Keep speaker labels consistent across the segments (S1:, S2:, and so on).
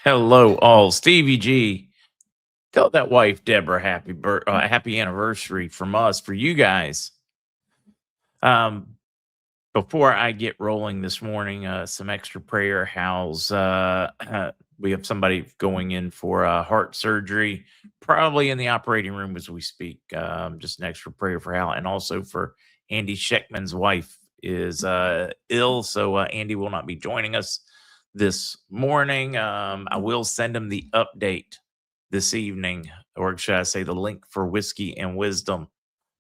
S1: Hello, all. Stevie G, tell that wife Deborah happy anniversary from us for you guys. Um, Before I get rolling this morning, some extra prayer. How's we have somebody going in for heart surgery, probably in the operating room as we speak. Just an extra prayer for Hal, and also for Andy Scheckman's wife is ill, so Andy will not be joining us this morning. I will send him the update this evening, or should I say, the link for Whiskey and Wisdom,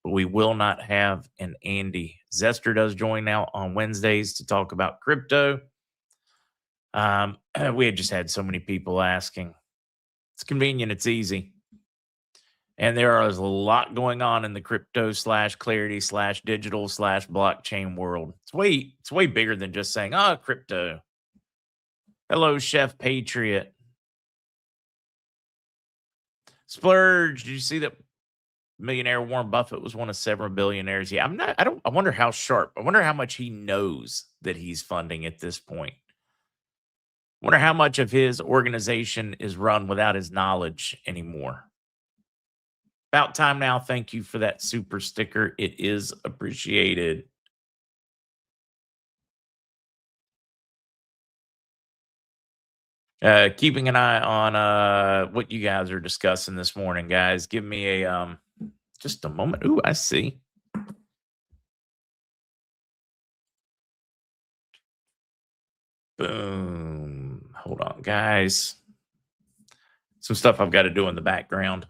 S1: but we will not have an Andy. Zester does join now on Wednesdays to talk about crypto. We had just had so many people asking. It's convenient, it's easy. And there is a lot going on in the crypto slash clarity slash digital slash blockchain world. It's way bigger than just saying, oh, crypto. Hello, Chef Patriot. Splurge. Did you see that millionaire Warren Buffett was one of several billionaires? Yeah, I wonder how sharp. I wonder how much he knows that he's funding at this point. I wonder how much of his organization is run without his knowledge anymore. About time now. Thank you for that super sticker. It is appreciated. Keeping an eye on what you guys are discussing this morning, guys. Give me a just a moment. Ooh, I see. Boom. Hold on, guys. Some stuff I've got to do in the background.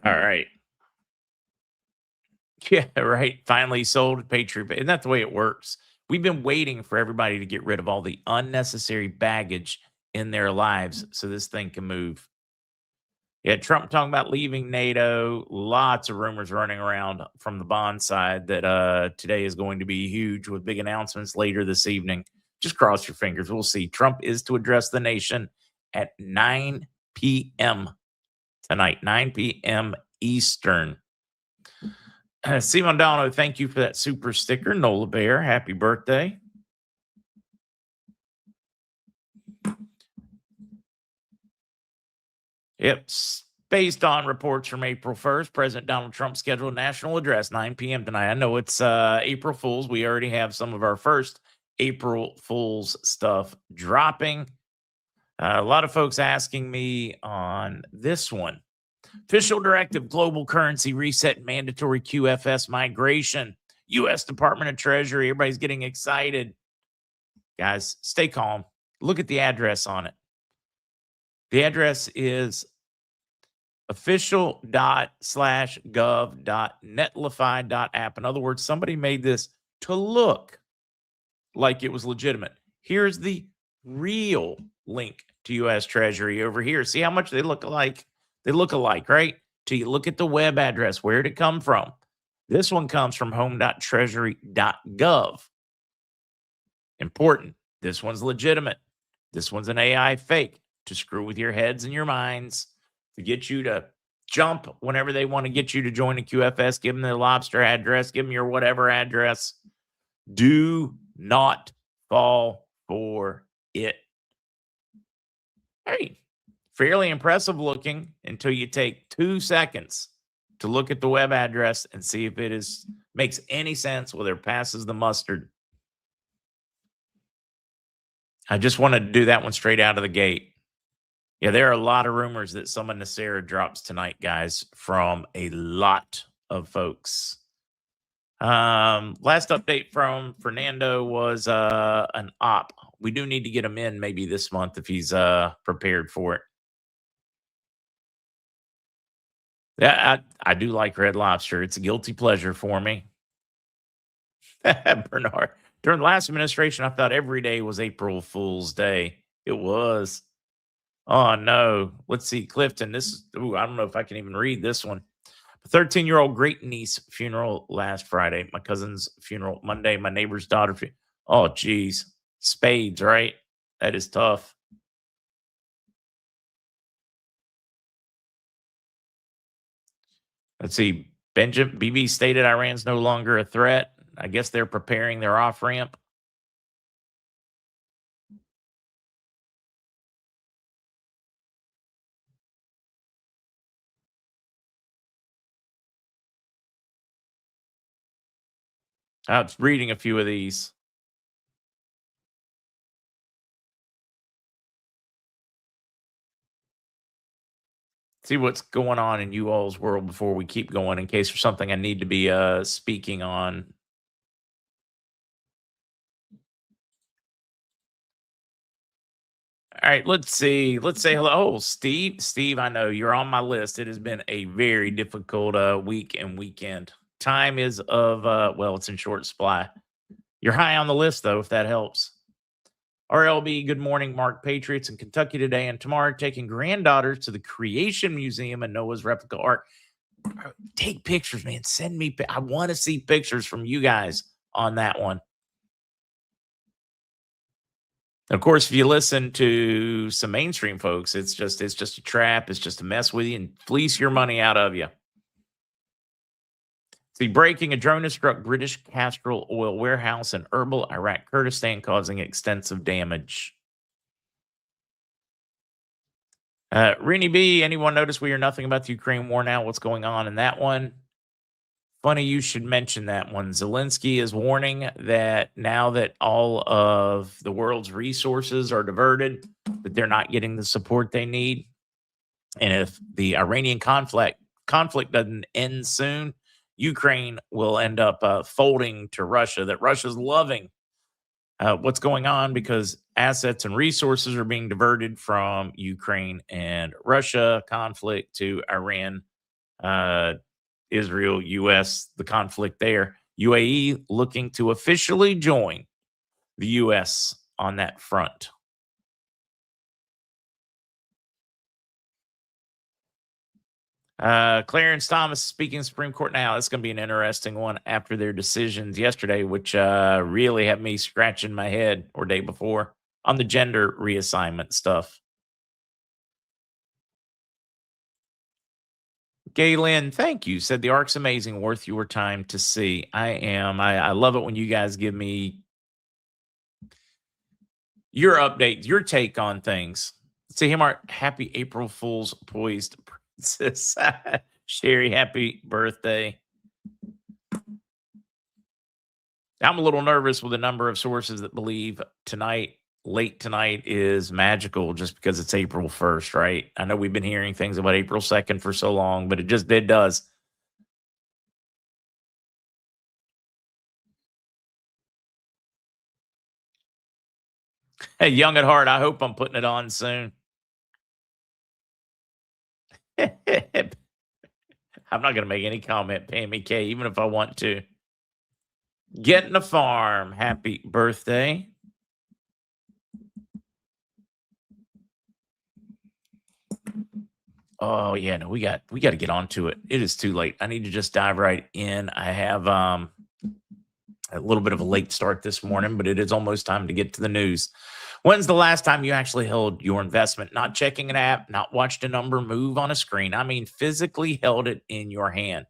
S1: All right. Yeah, right. Finally sold Patriot. Isn't that the way it works? We've been waiting for everybody to get rid of all the unnecessary baggage in their lives so this thing can move. Yeah, Trump talking about leaving NATO. Lots of rumors running around from the bond side that today is going to be huge with big announcements later this evening. Just cross your fingers. We'll see. Trump is to address the nation at 9 p.m. tonight, 9 p.m. Eastern. Simon Dono, thank you for that super sticker. Nola Bear, happy birthday. Yep. Based on reports from April 1st, President Donald Trump scheduled a national address 9 p.m. tonight. I know it's April Fool's. We already have some of our first April Fool's stuff dropping. A lot of folks asking me on this one. Official directive, global currency reset, mandatory QFS migration, U.S. Department of Treasury. Everybody's getting excited. Guys, stay calm. Look at the address on it. The address is official./gov.netlify.app. In other words, somebody made this to look like it was legitimate. Here's the real link to U.S. Treasury over here. See how much they look alike? They look alike, right? Till you look at the web address. Where did it come from? This one comes from home.treasury.gov. Important. This one's legitimate. This one's an AI fake to screw with your heads and your minds, to get you to jump whenever they want to get you to join a QFS. Give them the lobster address. Give them your whatever address. Do not fall for it. Hey, fairly impressive looking until you take 2 seconds to look at the web address and see if it makes any sense, whether it passes the mustard. I just wanted to do that one straight out of the gate. Yeah, there are a lot of rumors that some of Nasera drops tonight, guys, from a lot of folks. Last update from Fernando was an op. We do need to get him in maybe this month if he's prepared for it. Yeah, I do like Red Lobster. It's a guilty pleasure for me. Bernard, during the last administration, I thought every day was April Fool's Day. It was. Oh no. Let's see, Clifton. I don't know if I can even read this one. 13-year-old great niece funeral last Friday. My cousin's funeral Monday. My neighbor's daughter. Oh, geez. Spades, right? That is tough. Let's see. Benjamin BB stated Iran's no longer a threat. I guess they're preparing their off ramp. I was reading a few of these. See what's going on in you all's world before we keep going in case there's something I need to be speaking on. All right, let's see. Let's say hello. Oh, Steve. Steve, I know you're on my list. It has been a very difficult week and weekend. Time is of well, it's in short supply. You're high on the list though, if that helps. RLB, good morning, Mark. Patriots in Kentucky today and tomorrow taking granddaughters to the Creation Museum and Noah's replica ark. Take pictures, man. Send me. I want to see pictures from you guys on that one. Of course, if you listen to some mainstream folks, it's just a trap. It's just to mess with you and fleece your money out of you. See, breaking, a drone has struck British Castrol oil warehouse in Erbil, Iraq, Kurdistan, causing extensive damage. Rennie B, anyone notice we hear nothing about the Ukraine war now? What's going on in that one? Funny you should mention that one. Zelensky is warning that now that all of the world's resources are diverted, that they're not getting the support they need. And if the Iranian conflict doesn't end soon, Ukraine will end up folding to Russia, that Russia's loving what's going on because assets and resources are being diverted from Ukraine and Russia conflict to Iran, Israel, U.S., the conflict there. UAE looking to officially join the U.S. on that front. Clarence Thomas speaking Supreme Court now. It's going to be an interesting one after their decisions yesterday, which really had me scratching my head, or day before, on the gender reassignment stuff. Galen, thank you. Said the arc's amazing, worth your time to see. I am. I love it when you guys give me your update, your take on things. See him, Art. Happy April Fool's poised princess. Sherry, happy birthday. I'm a little nervous with the number of sources that believe late tonight is magical just because it's April 1st, right? I know we've been hearing things about April 2nd for so long, but it does. Hey, young at heart, I hope I'm putting it on soon. I'm not going to make any comment, Pammy K, even if I want to. Getting a farm. Happy birthday. Oh yeah, no, we got to get onto it. It is too late. I need to just dive right in. I have a little bit of a late start this morning, but it is almost time to get to the news. When's the last time you actually held your investment, not checking an app, not watched a number move on a screen? I mean, physically held it in your hand.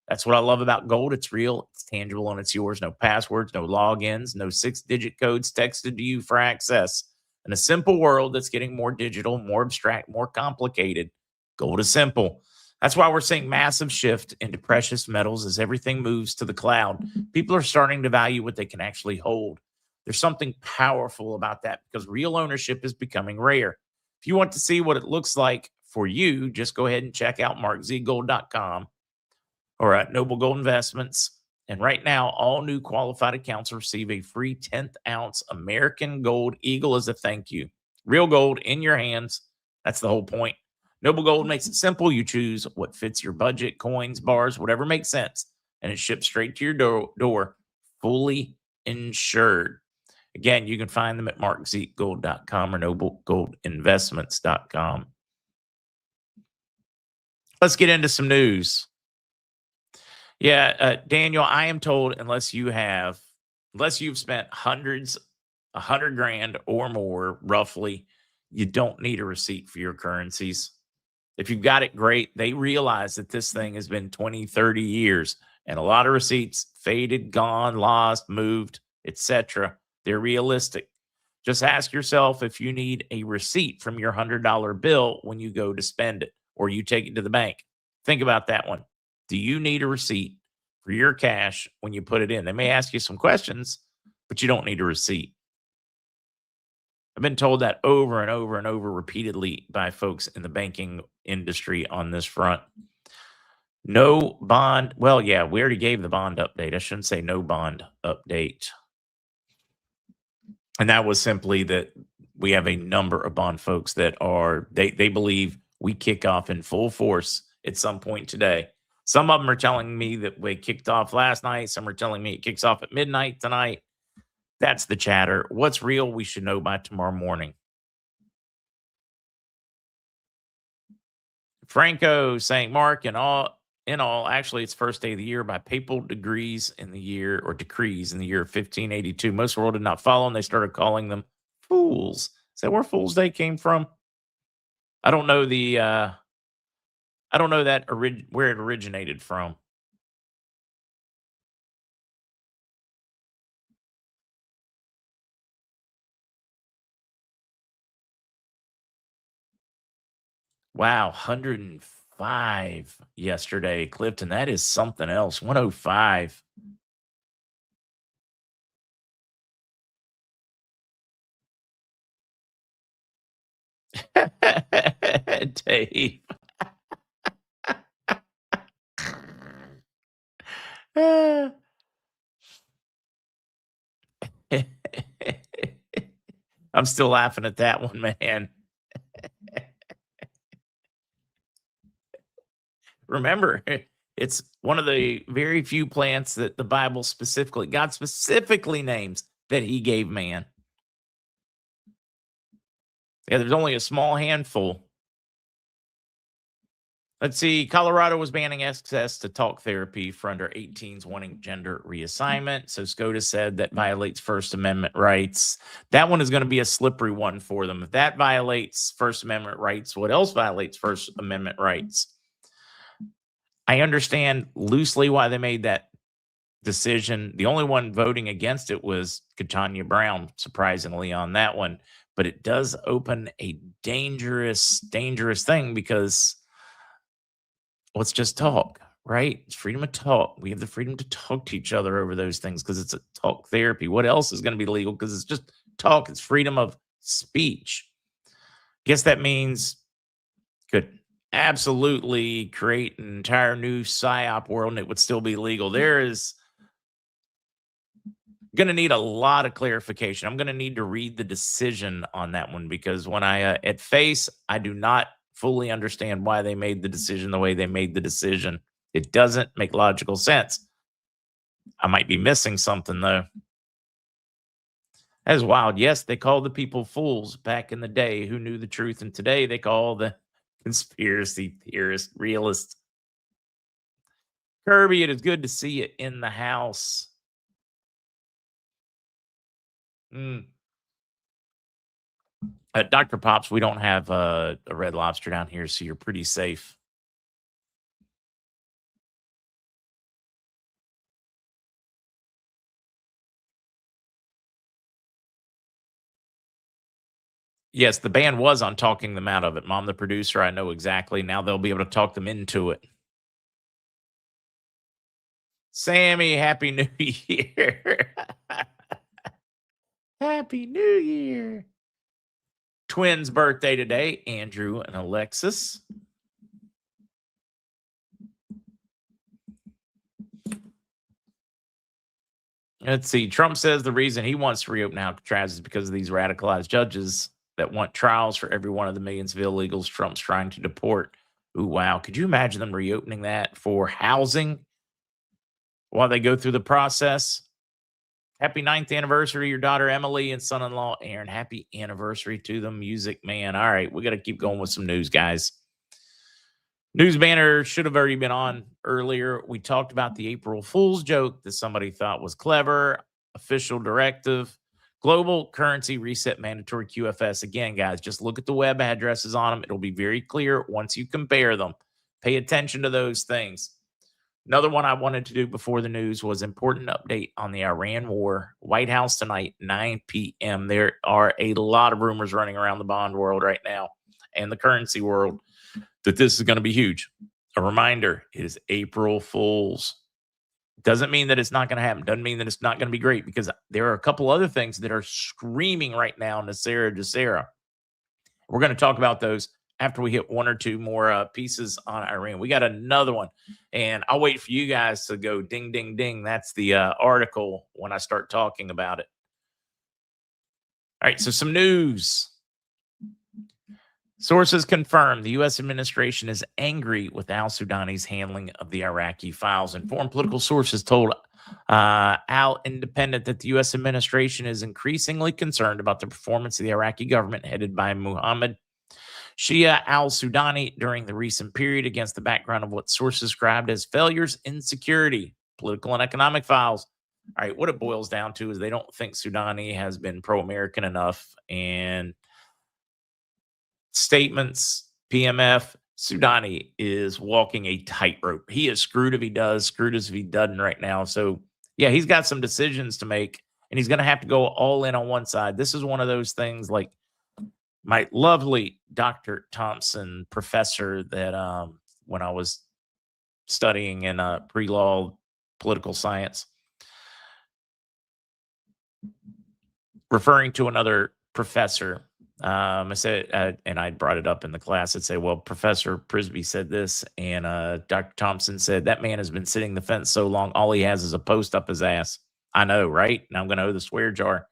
S1: That's what I love about gold. It's real, it's tangible, and it's yours. No passwords, no logins, no 6-digit codes texted to you for access. In a simple world that's getting more digital, more abstract, more complicated, gold is simple. That's why we're seeing massive shift into precious metals as everything moves to the cloud. People are starting to value what they can actually hold. There's something powerful about that because real ownership is becoming rare. If you want to see what it looks like for you, just go ahead and check out MarkZgold.com or at Noble Gold Investments. And right now, all new qualified accounts receive a free 10th ounce American Gold Eagle as a thank you. Real gold in your hands. That's the whole point. Noble Gold makes it simple. You choose what fits your budget, coins, bars, whatever makes sense, and it ships straight to your door, fully insured. Again, you can find them at MarkZgold.com or NobleGoldInvestments.com. Let's get into some news. Yeah, Daniel, I am told unless you've spent hundreds, 100 grand or more, roughly, you don't need a receipt for your currencies. If you've got it, great. They realize that this thing has been 20, 30 years and a lot of receipts faded, gone, lost, moved, etc. They're realistic. Just ask yourself if you need a receipt from your $100 bill when you go to spend it or you take it to the bank. Think about that one. Do you need a receipt for your cash when you put it in? They may ask you some questions, but you don't need a receipt. I've been told that over and over and over repeatedly by folks in the banking industry on this front. No bond. Well, yeah, we already gave the bond update. I shouldn't say no bond update. And that was simply that we have a number of bond folks that are, they believe we kick off in full force at some point today. Some of them are telling me that we kicked off last night. Some are telling me it kicks off at midnight tonight. That's the chatter. What's real, we should know by tomorrow morning. Franco saying, Mark, in all, actually, it's first day of the year by papal decrees in the year 1582. Most of the world did not follow, and they started calling them fools. Is that where Fool's Day came from? I don't know where it originated from. Wow, 105 yesterday, Clifton. That is something else. 105. Dave. I'm still laughing at that one, man. Remember, it's one of the very few plants that the Bible God specifically names that he gave man. Yeah, there's only a small handful. Let's see. Colorado was banning access to talk therapy for under 18s wanting gender reassignment. So SCOTUS said that violates First Amendment rights. That one is going to be a slippery one for them. If that violates First Amendment rights, what else violates First Amendment rights? I understand loosely why they made that decision. The only one voting against it was Katanya Brown, surprisingly, on that one. But it does open a dangerous thing because let's just talk, right? It's freedom of talk. We have the freedom to talk to each other over those things because it's a talk therapy. What else is going to be legal? Because it's just talk. It's freedom of speech. Guess that means could absolutely create an entire new PSYOP world and it would still be legal. There is going to need a lot of clarification. I'm going to need to read the decision on that one because when at face, I do not fully understand why they made the decision the way they made the decision. It doesn't make logical sense. I might be missing something though. That is wild. Yes, they called the people fools back in the day who knew the truth, and today they call the conspiracy theorists realists. Kirby, it is good to see you in the house. Dr. Pops, we don't have a Red Lobster down here, so you're pretty safe. Yes, the band was on talking them out of it. Mom, the producer, I know exactly. Now they'll be able to talk them into it. Sammy, Happy New Year. Happy New Year. Twins' birthday today, Andrew and Alexis. Let's see. Trump says the reason he wants to reopen Alcatraz is because of these radicalized judges that want trials for every one of the millions of illegals Trump's trying to deport. Ooh, wow. Could you imagine them reopening that for housing while they go through the process? Happy 9th anniversary, your daughter Emily and son-in-law Aaron. Happy anniversary to the Music Man. All right, we got to keep going with some news, guys. News banner should have already been on earlier. We talked about the April Fool's joke that somebody thought was clever. Official directive. Global currency reset mandatory QFS. Again, guys, just look at the web addresses on them. It'll be very clear once you compare them. Pay attention to those things. Another one I wanted to do before the news was important update on the Iran war. White House tonight, 9 p.m. There are a lot of rumors running around the bond world right now and the currency world that this is going to be huge. A reminder, it is April Fool's. Doesn't mean that it's not going to happen. Doesn't mean that it's not going to be great, because there are a couple other things that are screaming right now, Nasera Jacera. We're going to talk about those after we hit one or two more pieces on Iran. We got another one, and I'll wait for you guys to go ding, ding, ding. That's the article when I start talking about it. All right, so some news. Sources confirm the U.S. administration is angry with al-Sudani's handling of the Iraqi files. Informed political sources told Al Independent that the U.S. administration is increasingly concerned about the performance of the Iraqi government headed by Mohammed Shia al-Sudani during the recent period, against the background of what sources described as failures in security, political, and economic files. All right, what it boils down to is they don't think Sudani has been pro-American enough, and statements, PMF, Sudani is walking a tightrope. He is screwed if he does, screwed as if he doesn't right now. So, yeah, he's got some decisions to make, and he's going to have to go all in on one side. This is one of those things like my lovely Dr. Thompson professor that when I was studying in pre-law political science, referring to another professor, I said, and I brought it up in the class. I'd say, well, Professor Prisby said this, and Dr. Thompson said, that man has been sitting the fence so long, all he has is a post up his ass. I know, right? And I'm going to owe the swear jar.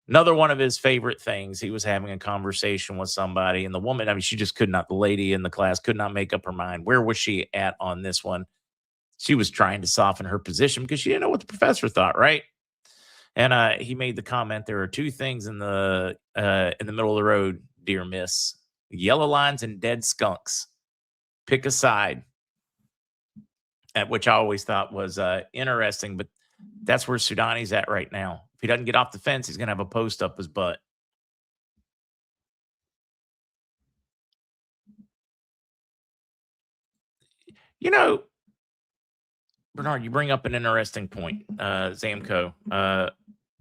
S1: Another one of his favorite things, he was having a conversation with somebody, and the woman, I mean, she just could not, the lady in the class could not make up her mind. Where was she at on this one? She was trying to soften her position because she didn't know what the professor thought, right? And he made the comment, there are two things in the middle of the road, dear miss: yellow lines and dead skunks. Pick a side. At which I always thought was interesting, but that's where Sudani's at right now. If he doesn't get off the fence, he's going to have a post up his butt. You know, Bernard, you bring up an interesting point, Zamco.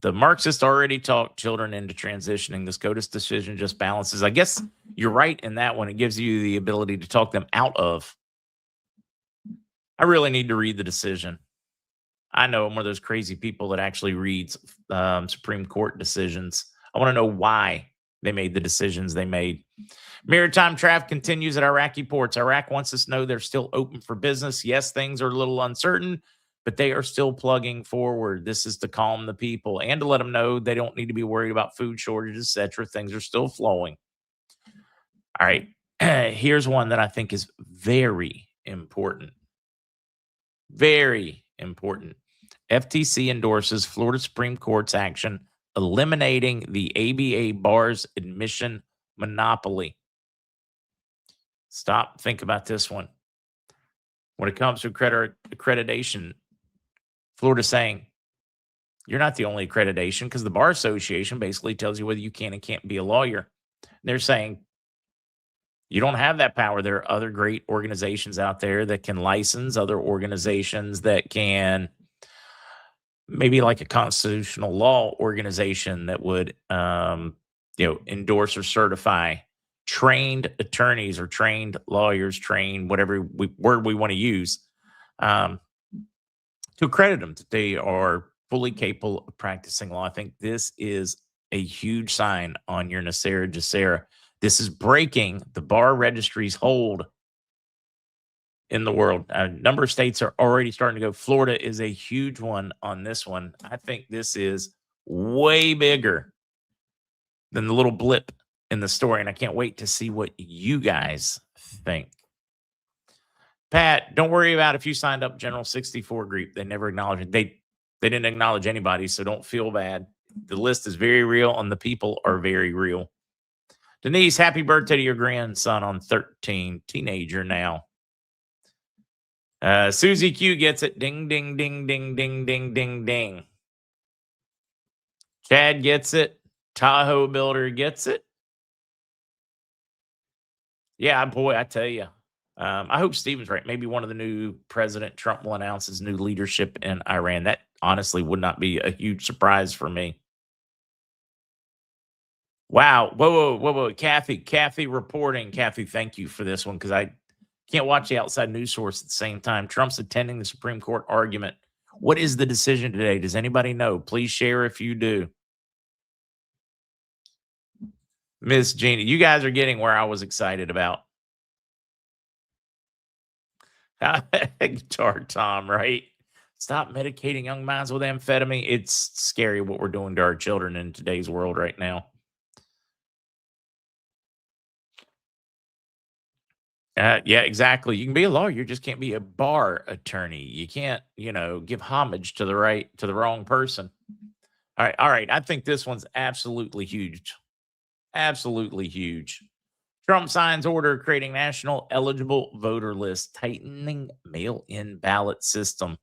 S1: The Marxists already talked children into transitioning. The SCOTUS decision just balances. I guess you're right in that one. It gives you the ability to talk them out of. I really need to read the decision. I know I'm one of those crazy people that actually reads Supreme Court decisions. I want to know why they made the decisions they made. Maritime traffic continues at Iraqi ports. Iraq wants us to know they're still open for business. Yes, things are a little uncertain, but they are still plugging forward. This is to calm the people and to let them know they don't need to be worried about food shortages, etc. Things are still flowing. All right. Here's one that I think is very important. Very important. FTC endorses Florida Supreme Court's action eliminating the ABA bar's admission monopoly. Stop. Think about this one. When it comes to accreditation, Florida's saying, you're not the only accreditation, because the Bar Association basically tells you whether you can and can't be a lawyer. They're saying, you don't have that power. There are other great organizations out there that can license, other organizations that can, maybe like a constitutional law organization that would, endorse or certify trained attorneys or trained lawyers, trained whatever word we want to use, to accredit them that they are fully capable of practicing law. I think this is a huge sign on your Nasera Jacera. This is breaking the bar registry's hold in the world. A number of states are already starting to go. Florida is a huge one on this one. I think this is way bigger than the little blip in the story, and I can't wait to see what you guys think. Pat, don't worry about if you signed up General 64 group. They never acknowledged it. They didn't acknowledge anybody, so don't feel bad. The list is very real, and the people are very real. Denise, happy birthday to your grandson on 13, teenager now. Susie Q gets it. Ding, ding, ding, ding, ding, ding, ding, ding. Chad gets it. Tahoe Builder gets it. Yeah, boy, I tell you. I hope Steven's right. Maybe one of the new President Trump will announce his new leadership in Iran. That honestly would not be a huge surprise for me. Wow. Whoa. Kathy reporting. Kathy, thank you for this one because I can't watch the outside news source at the same time. Trump's attending the Supreme Court argument. What is the decision today? Does anybody know? Please share if you do. Miss Jeannie, you guys are getting where I was excited about. Guitar Tom, right? Stop medicating young minds with amphetamine. It's scary what we're doing to our children in today's world right now. Yeah, exactly. You can be a lawyer, you just can't be a bar attorney. You can't, give homage to the wrong person. All right. I think this one's absolutely huge. Absolutely huge. Trump signs order creating national eligible voter list, tightening mail-in ballot system.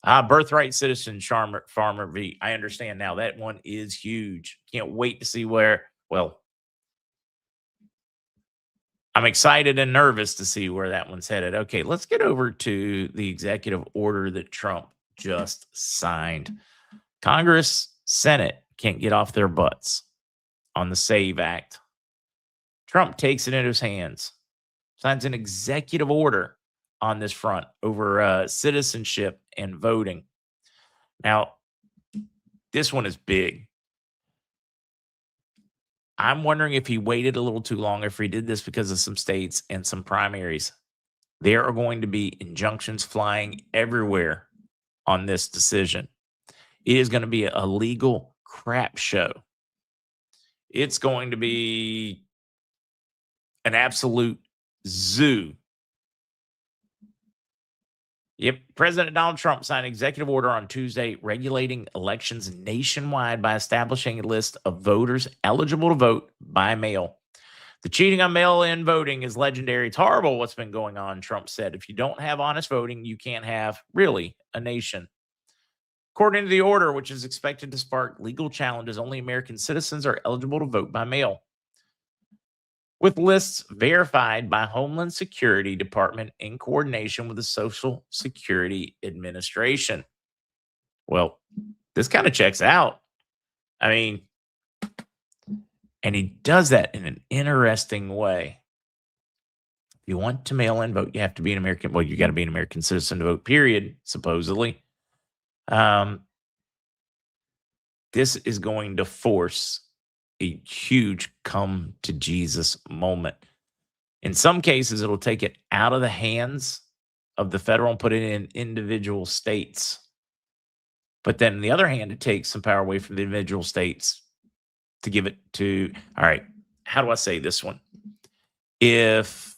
S1: Birthright citizen Farmer V. I understand now. That one is huge. Can't wait to see I'm excited and nervous to see where that one's headed. Okay, let's get over to the executive order that Trump just signed. Congress, Senate can't get off their butts on the SAVE Act. Trump takes it into his hands, signs an executive order on this front over citizenship and voting. Now, this one is big. I'm wondering if he waited a little too long, if he did this because of some states and some primaries. There are going to be injunctions flying everywhere on this decision. It is going to be a legal crap show. It's going to be an absolute zoo. Yep. President Donald Trump signed an executive order on Tuesday regulating elections nationwide by establishing a list of voters eligible to vote by mail. The cheating on mail-in voting is legendary. It's horrible what's been going on, Trump said. If you don't have honest voting, you can't have, really, a nation. According to the order, which is expected to spark legal challenges, only American citizens are eligible to vote by mail, with lists verified by Homeland Security Department in coordination with the Social Security Administration. Well, this kind of checks out. I mean, and he does that in an interesting way. If you want to mail in vote, you have to be an American. Well, you got to be an American citizen to vote, period, supposedly. This is going to force a huge come to Jesus moment. In some cases, it'll take it out of the hands of the federal and put it in individual states. But then on the other hand, it takes some power away from the individual states to give it to, all right, how do I say this one? If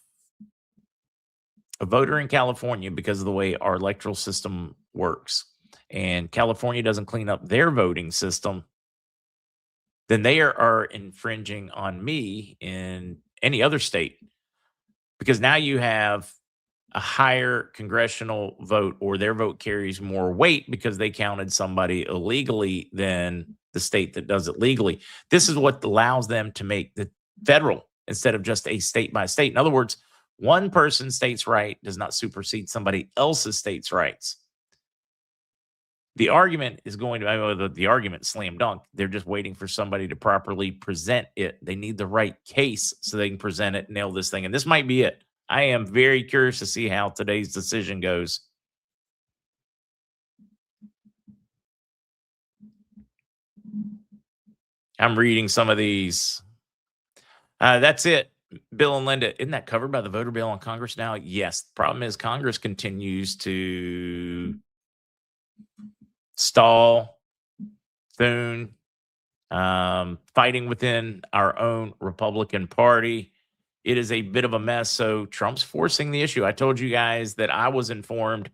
S1: a voter in California, because of the way our electoral system works, and California doesn't clean up their voting system, then they are infringing on me in any other state, because now you have a higher congressional vote, or their vote carries more weight because they counted somebody illegally than the state that does it legally. This is what allows them to make the federal instead of just a state by state. In other words, one person's state's right does not supersede somebody else's state's rights. The argument is going to, the argument slam dunk. They're just waiting for somebody to properly present it. They need the right case so they can present it, nail this thing. And this might be it. I am very curious to see how today's decision goes. I'm reading some of these. That's it. Bill and Linda, isn't that covered by the voter bill on Congress now? Yes. The problem is Congress continues to stall, Thune, fighting within our own Republican Party. It is a bit of a mess. So Trump's forcing the issue. I told you guys that I was informed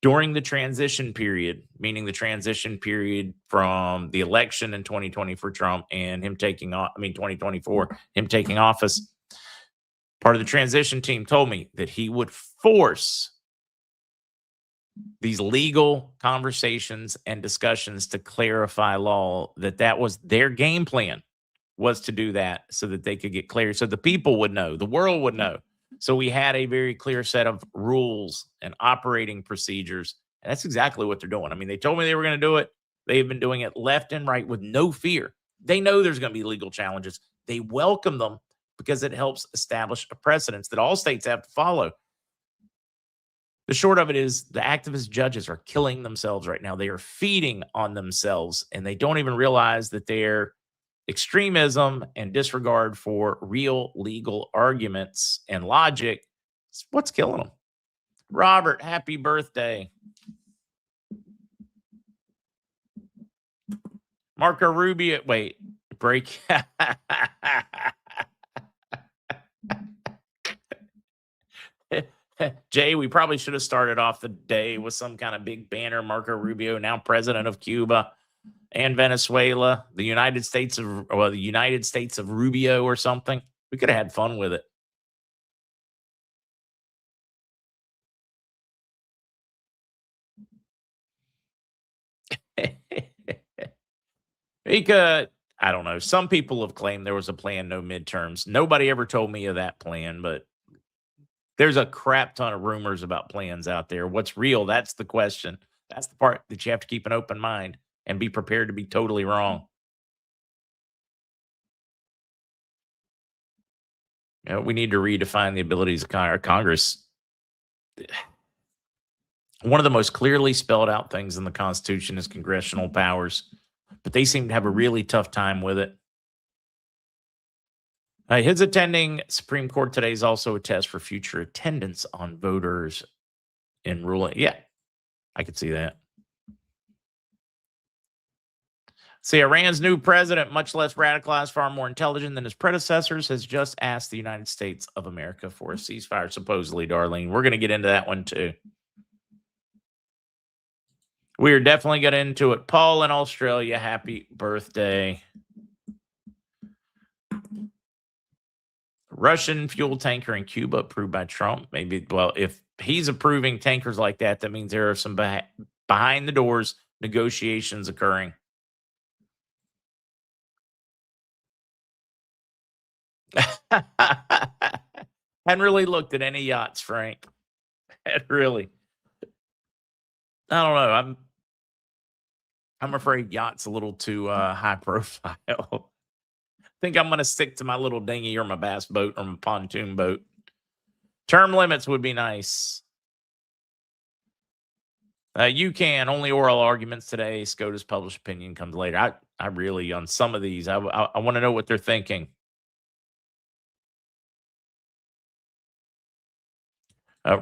S1: during the transition period, meaning the transition period from the election in 2020 for Trump and him taking off, 2024, him taking office. Part of the transition team told me that he would force these legal conversations and discussions to clarify law, that was their game plan, was to do that so that they could get clear, so the people would know, the world would know. So we had a very clear set of rules and operating procedures. And that's exactly what they're doing. I mean, they told me they were going to do it. They've been doing it left and right with no fear. They know there's going to be legal challenges. They welcome them because it helps establish a precedence that all states have to follow. The short of it is the activist judges are killing themselves right now. They are feeding on themselves, and they don't even realize that their extremism and disregard for real legal arguments and logic is what's killing them. Robert, happy birthday. Marco Rubio, wait, break. Jay, we probably should have started off the day with some kind of big banner. Marco Rubio, now president of Cuba and Venezuela, the United States of Rubio or something. We could have had fun with it. Because I don't know. Some people have claimed there was a plan, no midterms. Nobody ever told me of that plan, but there's a crap ton of rumors about plans out there. What's real? That's the question. That's the part that you have to keep an open mind and be prepared to be totally wrong. You know, we need to redefine the abilities of Congress. One of the most clearly spelled out things in the Constitution is congressional powers, but they seem to have a really tough time with it. His attending Supreme Court today is also a test for future attendance on voters in ruling. Yeah, I could see that. See, Iran's new president, much less radicalized, far more intelligent than his predecessors, has just asked the United States of America for a ceasefire, supposedly, Darlene. We're going to get into that one, too. We are definitely getting into it. Paul in Australia, happy birthday. Russian fuel tanker in Cuba approved by Trump. Maybe, well, if he's approving tankers like that, that means there are some behind the doors negotiations occurring. Hadn't really looked at any yachts, Frank. Really. I don't know. I'm afraid yachts a little too high profile. I think I'm going to stick to my little dinghy or my bass boat or my pontoon boat. Term limits would be nice. You can only oral arguments today. SCOTUS published opinion comes later. I really, on some of these, I want to know what they're thinking.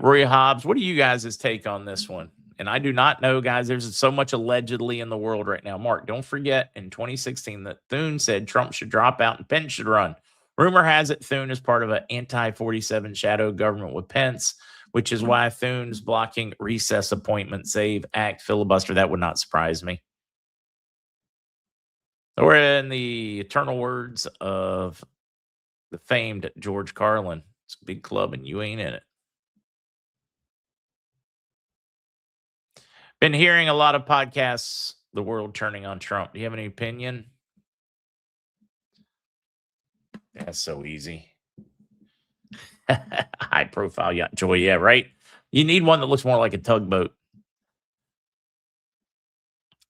S1: Roy Hobbs, what do you guys' take on this one? And I do not know, guys. There's so much allegedly in the world right now. Mark, don't forget in 2016 that Thune said Trump should drop out and Pence should run. Rumor has it Thune is part of an anti-47 shadow government with Pence, which is why Thune's blocking recess appointment, save act filibuster. That would not surprise me. Or in the eternal words of the famed George Carlin, it's a big club and you ain't in it. Been hearing a lot of podcasts, the world turning on Trump. Do you have any opinion? That's so easy. High profile yacht joy. Yeah, right. You need one that looks more like a tugboat.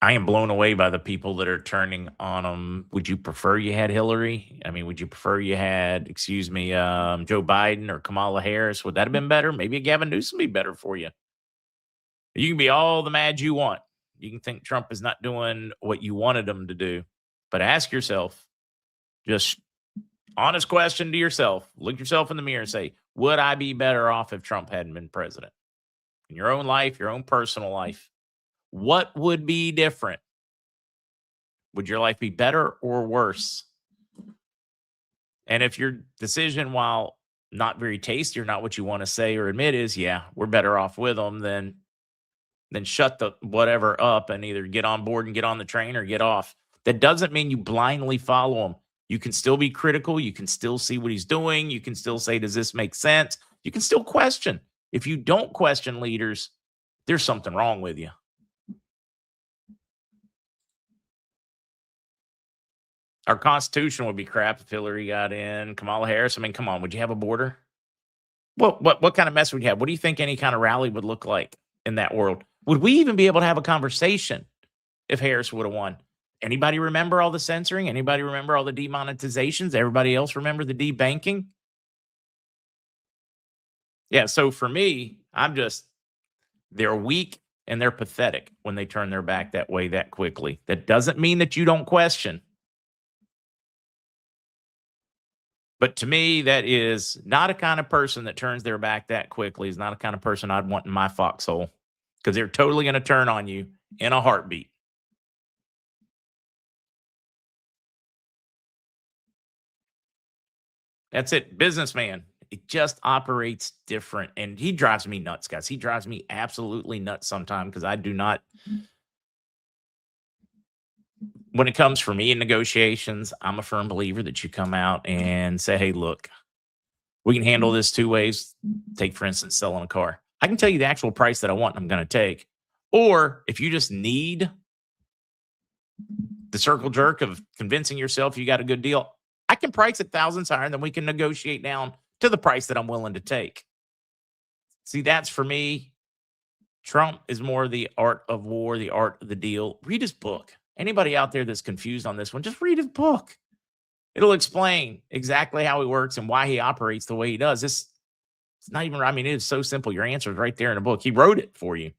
S1: I am blown away by the people that are turning on them. Would you prefer you had Hillary? I mean, would you prefer you had, Joe Biden or Kamala Harris? Would that have been better? Maybe Gavin Newsom be better for you. You can be all the mad you want. You can think Trump is not doing what you wanted him to do. But ask yourself, just honest question to yourself. Look yourself in the mirror and say, would I be better off if Trump hadn't been president? In your own life, your own personal life. What would be different? Would your life be better or worse? And if your decision, while not very tasty or not what you want to say or admit, is, yeah, we're better off with them, then shut the whatever up and either get on board and get on the train or get off. That doesn't mean you blindly follow him. You can still be critical. You can still see what he's doing. You can still say, does this make sense? You can still question. If you don't question leaders, there's something wrong with you. Our Constitution would be crap if Hillary got in. Kamala Harris, I mean, come on, would you have a border? What kind of mess would you have? What do you think any kind of rally would look like in that world? Would we even be able to have a conversation if Harris would have won? Anybody remember all the censoring? Anybody remember all the demonetizations? Everybody else remember the debanking? Yeah, so for me, they're weak and they're pathetic when they turn their back that way that quickly. That doesn't mean that you don't question. But to me, that is not a kind of person that turns their back that quickly, is not a kind of person I'd want in my foxhole, because they're totally going to turn on you in a heartbeat. That's it. Businessman. It just operates different. And he drives me nuts, guys. He drives me absolutely nuts sometimes, because I do not. When it comes for me in negotiations, I'm a firm believer that you come out and say, hey, look, we can handle this two ways. Take, for instance, selling a car. I can tell you the actual price that I want and I'm going to take. Or if you just need the circle jerk of convincing yourself you got a good deal, I can price it thousands higher, and then we can negotiate down to the price that I'm willing to take. See, that's for me. Trump is more the art of war, the art of the deal. Read his book. Anybody out there that's confused on this one, just read his book. It'll explain exactly how he works and why he operates the way he does. It's not even, I mean, it is so simple. Your answer is right there in the book. He wrote it for you,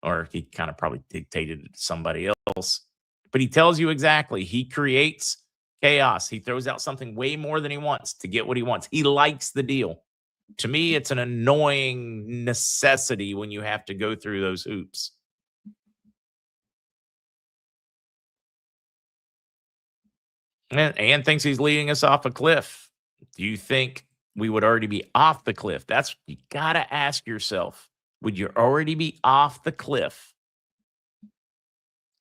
S1: or he kind of probably dictated it to somebody else. But he tells you exactly. He creates chaos. He throws out something way more than he wants to get what he wants. He likes the deal. To me, it's an annoying necessity when you have to go through those hoops. And thinks he's leading us off a cliff. Do you think we would already be off the cliff? That's, you got to ask yourself, would you already be off the cliff?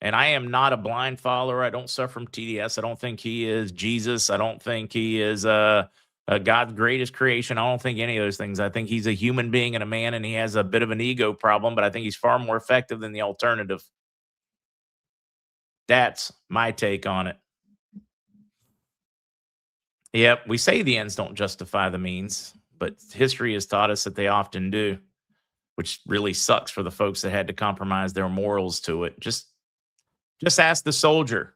S1: And I am not a blind follower. I don't suffer from TDS. I don't think he is Jesus. I don't think he is God's greatest creation. I don't think any of those things. I think he's a human being and a man, and he has a bit of an ego problem, but I think he's far more effective than the alternative. That's my take on it. Yep, we say the ends don't justify the means, but history has taught us that they often do, which really sucks for the folks that had to compromise their morals to it. Just ask the soldier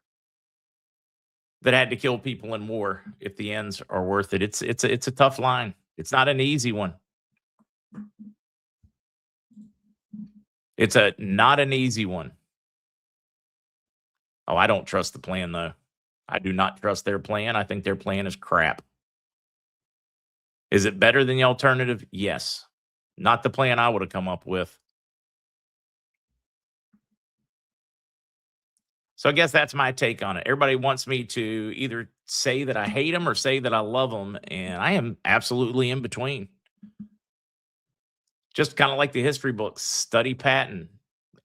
S1: that had to kill people in war if the ends are worth it. It's a tough line. It's not an easy one. It's not an easy one. Oh, I don't trust the plan, though. I do not trust their plan. I think their plan is crap. Is it better than the alternative? Yes. Not the plan I would have come up with. So I guess that's my take on it. Everybody wants me to either say that I hate them or say that I love them, and I am absolutely in between. Just kind of like the history books. Study Patton.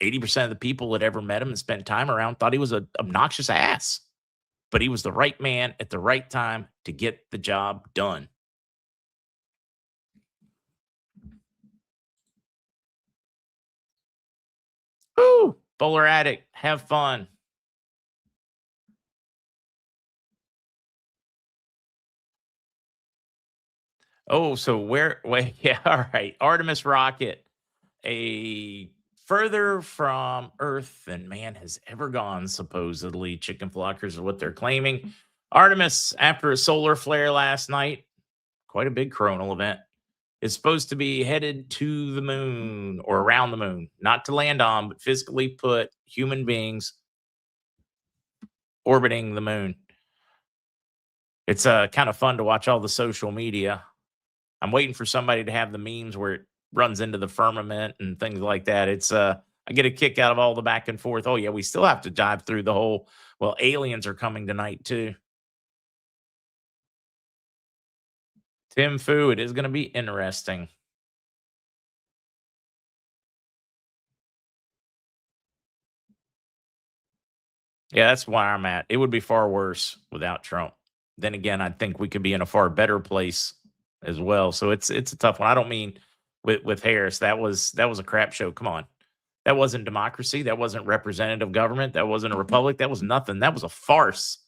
S1: 80% of the people that ever met him and spent time around thought he was an obnoxious ass. But he was the right man at the right time to get the job done. Woo! Bowler Addict, have fun. Oh, so wait, yeah, all right. Artemis rocket, a further from Earth than man has ever gone, supposedly. Chicken flockers is what they're claiming. Artemis, after a solar flare last night, quite a big coronal event, is supposed to be headed to the moon or around the moon, not to land on, but physically put human beings orbiting the moon. It's kind of fun to watch all the social media. I'm waiting for somebody to have the memes where it runs into the firmament and things like that. It's I get a kick out of all the back and forth. Oh yeah, we still have to dive through the whole, well, aliens are coming tonight too. Tim Fu, it is going to be interesting. Yeah, that's why I'm at. It would be far worse without Trump. Then again, I think we could be in a far better place as well. So it's a tough one. I don't mean with Harris. That was a crap show. Come on. That wasn't democracy. That wasn't representative government. That wasn't a republic. That was nothing. That was a farce.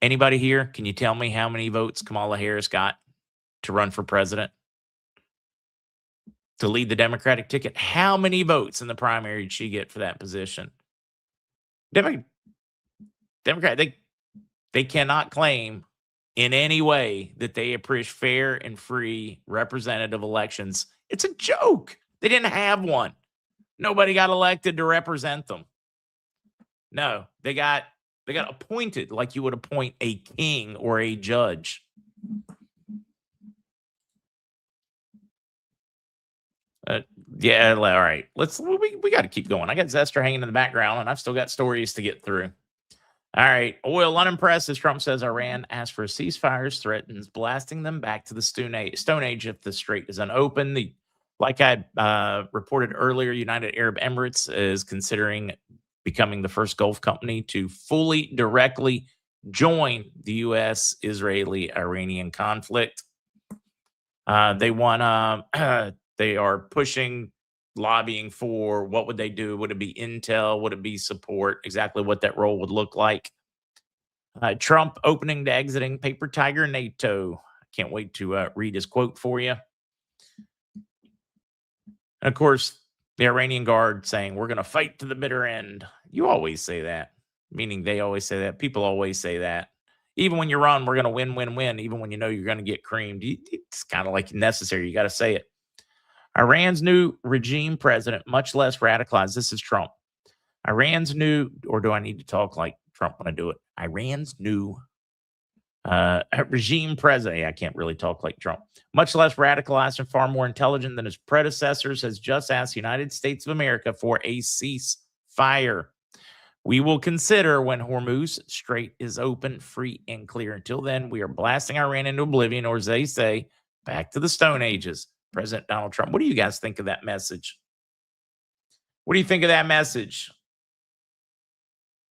S1: Anybody here? Can you tell me how many votes Kamala Harris got to run for president? To lead the Democratic ticket? How many votes in the primary did she get for that position? Democrat, they cannot claim in any way that they approach fair and free representative elections. It's a joke. They didn't have one. Nobody got elected to represent them. No, they got appointed like you would appoint a king or a judge. Yeah, all right. We got to keep going. I got Zester hanging in the background, and I've still got stories to get through. All right. Oil unimpressed as Trump says Iran asks for ceasefires, threatens blasting them back to the Stone Age if the strait is unopened. Like I reported earlier, United Arab Emirates is considering becoming the first Gulf company to fully directly join the U.S.-Israeli-Iranian conflict. They want they are pushing, lobbying for what would they do? Would it be intel? Would it be support? Exactly what that role would look like. Trump opening to exiting paper tiger NATO. I can't wait to read his quote for you. And of course, the Iranian Guard saying, we're going to fight to the bitter end. You always say that, meaning they always say that. People always say that. Even when you run, we're going to win, win, win. Even when you know you're going to get creamed, it's kind of like necessary. You got to say it. Iran's new regime president, much less radicalized. This is Trump. Iran's new, or do I need to talk like Trump when I do it? Iran's new regime president. I can't really talk like Trump. Much less radicalized and far more intelligent than his predecessors, has just asked the United States of America for a ceasefire. We will consider when Hormuz Strait is open, free, and clear. Until then, we are blasting Iran into oblivion, or as they say, back to the Stone Ages. President Donald Trump. What do you guys think of that message? What do you think of that message?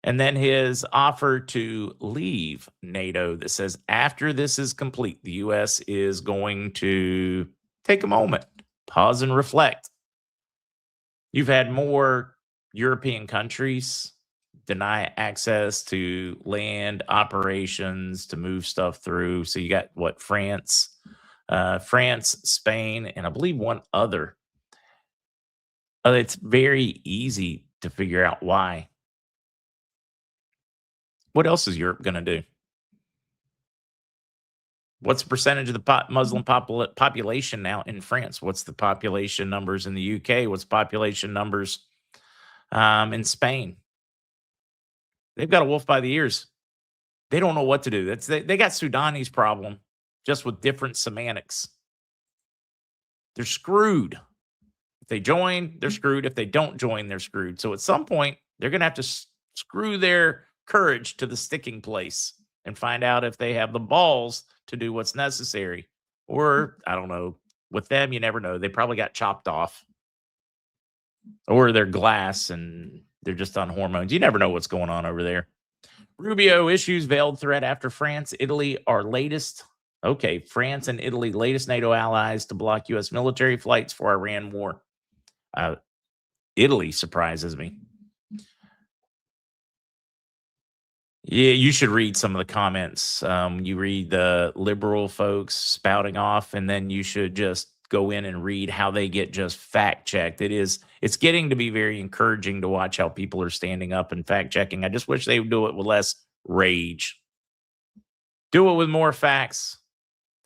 S1: And then his offer to leave NATO that says after this is complete, the U.S. is going to take a moment, pause and reflect. You've had more European countries deny access to land operations to move stuff through. So you got what, France, Spain, and I believe one other. It's very easy to figure out why. What else is Europe going to do? What's the percentage of the Muslim population now in France? What's the population numbers in the UK? What's population numbers in Spain? They've got a wolf by the ears. They don't know what to do. They got Sudanese problem, just with different semantics. They're screwed. If they join, they're screwed. If they don't join, they're screwed. So at some point, they're going to have to screw their courage to the sticking place and find out if they have the balls to do what's necessary. Or, I don't know, with them, you never know. They probably got chopped off. Or they're glass and they're just on hormones. You never know what's going on over there. Rubio issues veiled threat after France, Italy are latest. Okay, France and Italy, latest NATO allies to block U.S. military flights for Iran war. Italy surprises me. Yeah, you should read some of the comments. You read the liberal folks spouting off, and then you should just go in and read how they get just fact checked. It's getting to be very encouraging to watch how people are standing up and fact checking. I just wish they would do it with less rage. Do it with more facts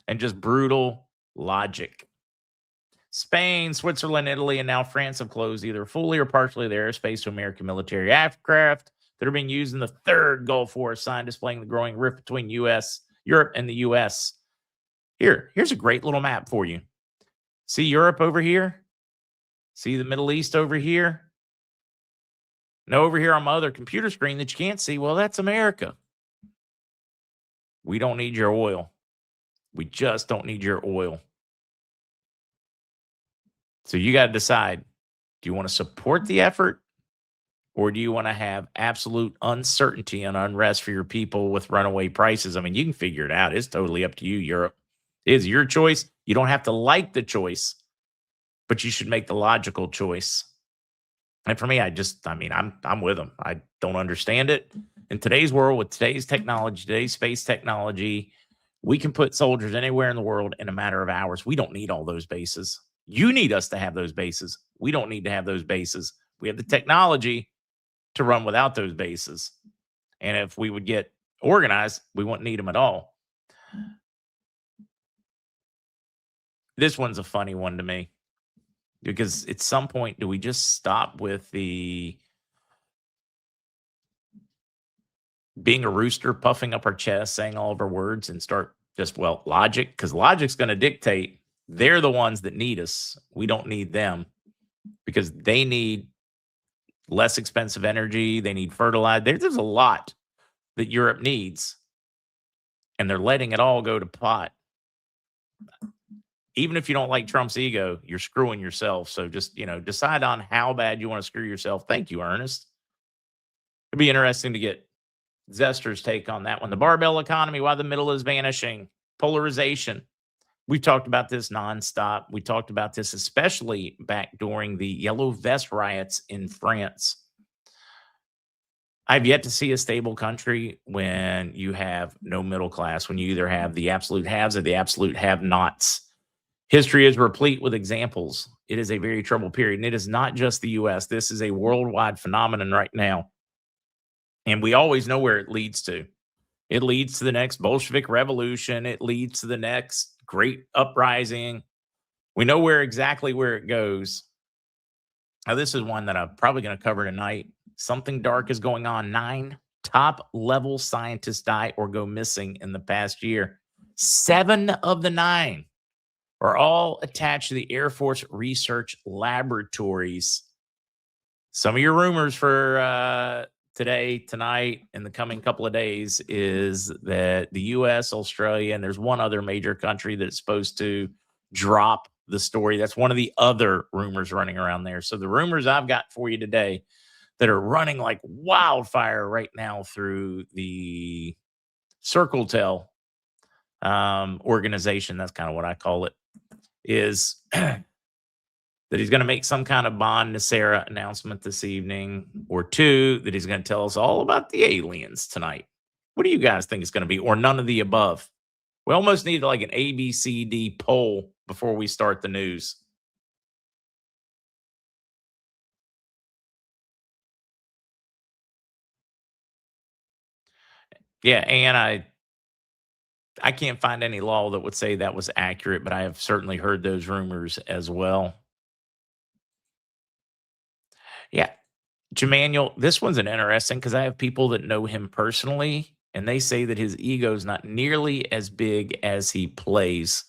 S1: and just brutal logic. Spain, Switzerland, Italy, and now France have closed either fully or partially their airspace to American military aircraft that are being used in the third Gulf War, sign displaying the growing rift between Europe and the U.S. Here's a great little map for you. See Europe over here? See the Middle East over here? And over here on my other computer screen that you can't see, well, that's America. We don't need your oil. We just don't need your oil. So you got to decide, do you want to support the effort? Or do you want to have absolute uncertainty and unrest for your people with runaway prices? I mean, you can figure it out. It's totally up to you, Europe. It is your choice. You don't have to like the choice. but you should make the logical choice. And for me, I'm with them. I don't understand it. In today's world, with today's technology, today's space technology, we can put soldiers anywhere in the world in a matter of hours. We don't need all those bases. You need us to have those bases. We don't need to have those bases. We have the technology to run without those bases. And if we would get organized, we wouldn't need them at all. This one's a funny one to me, because at some point, do we just stop with the being a rooster, puffing up our chest, saying all of our words, and start just, logic? Because logic's going to dictate. They're the ones that need us. We don't need them, because they need less expensive energy. They need fertilizer. There's a lot that Europe needs, and they're letting it all go to pot. Even if you don't like Trump's ego, you're screwing yourself. So just, decide on how bad you want to screw yourself. Thank you, Ernest. It'd be interesting to get Zester's take on that one. The barbell economy, why the middle is vanishing. Polarization. We've talked about this nonstop. We talked about this especially back during the Yellow Vest riots in France. I've yet to see a stable country when you have no middle class, when you either have the absolute haves or the absolute have-nots. History is replete with examples. It is a very troubled period, and it is not just the U.S. This is a worldwide phenomenon right now, and we always know where it leads to. It leads to the next Bolshevik revolution. It leads to the next great uprising. We know exactly where it goes. Now, this is one that I'm probably going to cover tonight. Something dark is going on. 9 top-level scientists die or go missing in the past year. 7 of the 9 are all attached to the Air Force Research Laboratories. Some of your rumors for today, tonight, in the coming couple of days is that the U.S., Australia, and there's one other major country that's supposed to drop the story. That's one of the other rumors running around there. So the rumors I've got for you today that are running like wildfire right now through the CircleTel organization, that's kind of what I call it, is that he's going to make some kind of Bon Nacera announcement this evening, or 2, that he's going to tell us all about the aliens tonight. What do you guys think it's going to be? Or none of the above? We almost need like an ABCD poll before we start the news. Yeah, and I can't find any law that would say that was accurate, but I have certainly heard those rumors as well. Yeah. Jemanuel, this one's an interesting, because I have people that know him personally, and they say that his ego is not nearly as big as he plays,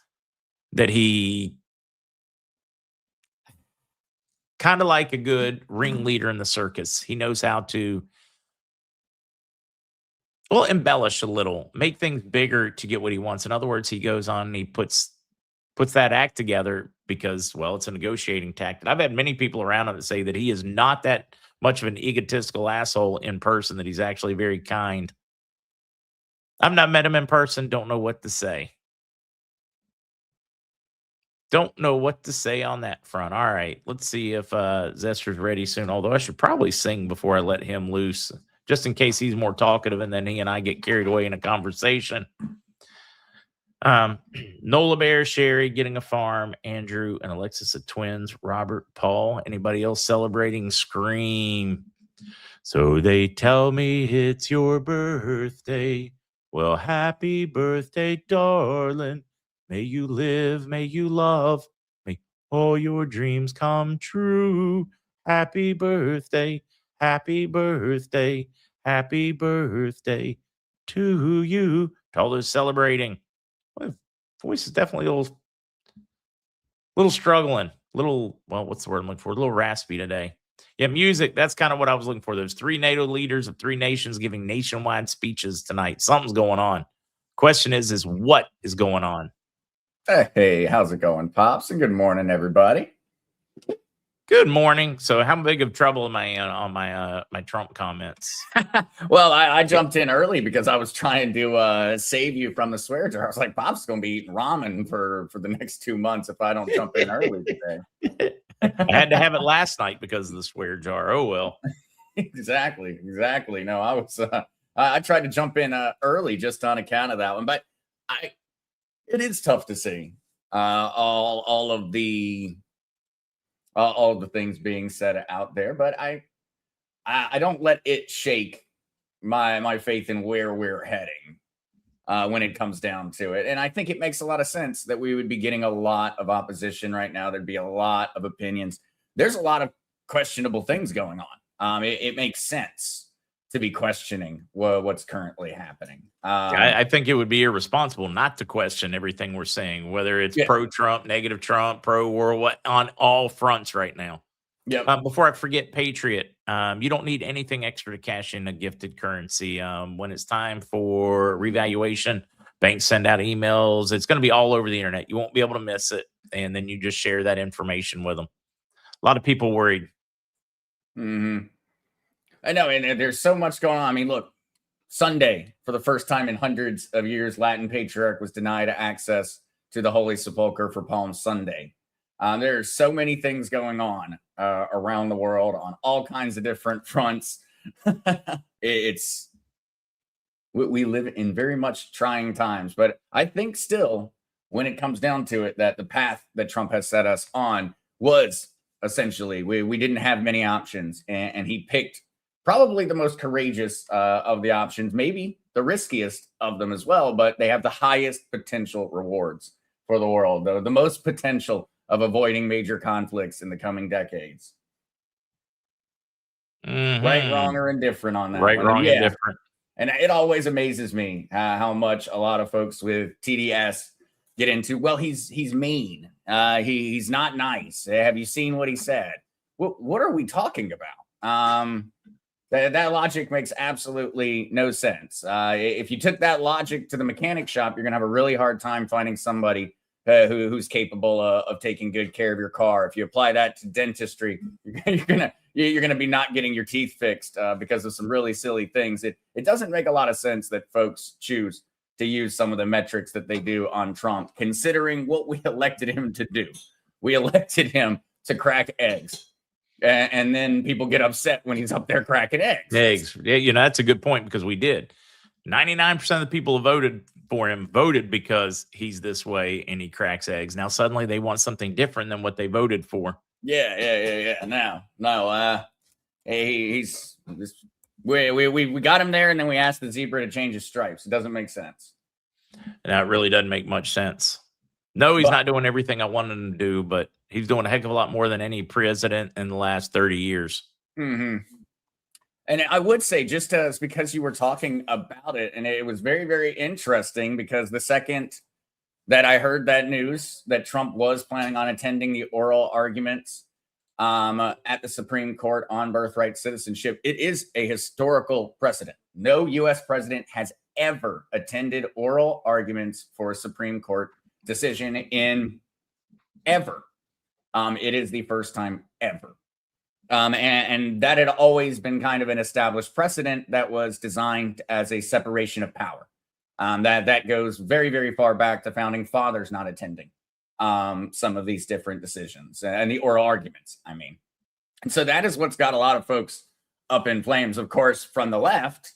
S1: that he kind of like a good ringleader in the circus. He knows how to embellish a little, make things bigger to get what he wants. In other words, he goes on and he puts that act together because, it's a negotiating tactic. I've had many people around him that say that he is not that much of an egotistical asshole in person, that he's actually very kind. I've not met him in person. Don't know what to say. Don't know what to say on that front. All right, let's see if Zester's ready soon, although I should probably sing before I let him loose, just in case he's more talkative and then he and I get carried away in a conversation. Nola Bear, Sherry getting a farm, Andrew and Alexis are twins, Robert, Paul, anybody else celebrating? Scream. So they tell me it's your birthday. Well, happy birthday, darling. May you live, may you love, may all your dreams come true. Happy birthday, happy birthday, happy birthday to you. To all those celebrating. My voice is definitely a little struggling. What's the word I'm looking for? A little raspy today. Yeah, music, that's kind of what I was looking for. Those 3 NATO leaders of 3 nations giving nationwide speeches tonight. Something's going on. Question is what is going on?
S2: Hey, how's it going, Pops? And good morning, everybody.
S1: Good morning. So, how big of trouble am I in on my Trump comments?
S2: Well, I jumped in early because I was trying to save you from the swear jar. I was like, Bob's going to be eating ramen for the next 2 months if I don't jump in early today.
S1: I had to have it last night because of the swear jar. Oh well.
S2: Exactly. No, I was. I tried to jump in early just on account of that one, but I it is tough to see all of the things being said out there, but I don't let it shake my faith in where we're heading when it comes down to it. And I think it makes a lot of sense that we would be getting a lot of opposition right now. There'd be a lot of opinions. There's a lot of questionable things going on. It makes sense to be questioning what's currently happening.
S1: I think it would be irresponsible not to question everything we're saying, whether it's
S2: Yeah.
S1: pro-Trump, negative Trump, pro-war, what on all fronts right now.
S2: Yep.
S1: Before I forget, Patriot, you don't need anything extra to cash in a gifted currency. When it's time for revaluation, banks send out emails. It's going to be all over the internet. You won't be able to miss it. And then you just share that information with them. A lot of people worried.
S2: Mm-hmm. I know, and there's so much going on. I mean, look, Sunday, for the first time in hundreds of years, Latin Patriarch was denied access to the Holy Sepulchre for Palm Sunday. There's so many things going on around the world on all kinds of different fronts. We live in very much trying times, but I think still, when it comes down to it, that the path that Trump has set us on was essentially we didn't have many options, and he picked probably the most courageous of the options, maybe the riskiest of them as well, but they have the highest potential rewards for the world, though the most potential of avoiding major conflicts in the coming decades. Right, wrong, or indifferent on that
S1: Right,
S2: one.
S1: wrong,
S2: Yeah.
S1: indifferent.
S2: And it always amazes me how much a lot of folks with TDS get into. Well, he's mean. He's not nice. Have you seen what he said? What are we talking about? That logic makes absolutely no sense. If you took that logic to the mechanic shop, you're gonna have a really hard time finding somebody who's capable of taking good care of your car. If you apply that to dentistry, you're gonna be not getting your teeth fixed because of some really silly things. It doesn't make a lot of sense that folks choose to use some of the metrics that they do on Trump, considering what we elected him to do. We elected him to crack eggs. And then people get upset when he's up there cracking eggs.
S1: Yeah, that's a good point because we did. 99% of the people who voted for him voted because he's this way and he cracks eggs. Now suddenly they want something different than what they voted for.
S2: Yeah. No. We got him there, and then we asked the zebra to change his stripes. It doesn't make sense.
S1: And that really doesn't make much sense. No, he's not doing everything I wanted him to do, but he's doing a heck of a lot more than any president in the last 30 years.
S2: Mm-hmm. And I would say, just because you were talking about it, and it was very, very interesting, because the second that I heard that news that Trump was planning on attending the oral arguments at the Supreme Court on birthright citizenship, it is a historical precedent. No U.S. president has ever attended oral arguments for a Supreme Court decision in ever. It is the first time ever. And that had always been kind of an established precedent that was designed as a separation of power. That goes very, very far back to founding fathers not attending some of these different decisions and the oral arguments, I mean. And so that is what's got a lot of folks up in flames. Of course, from the left,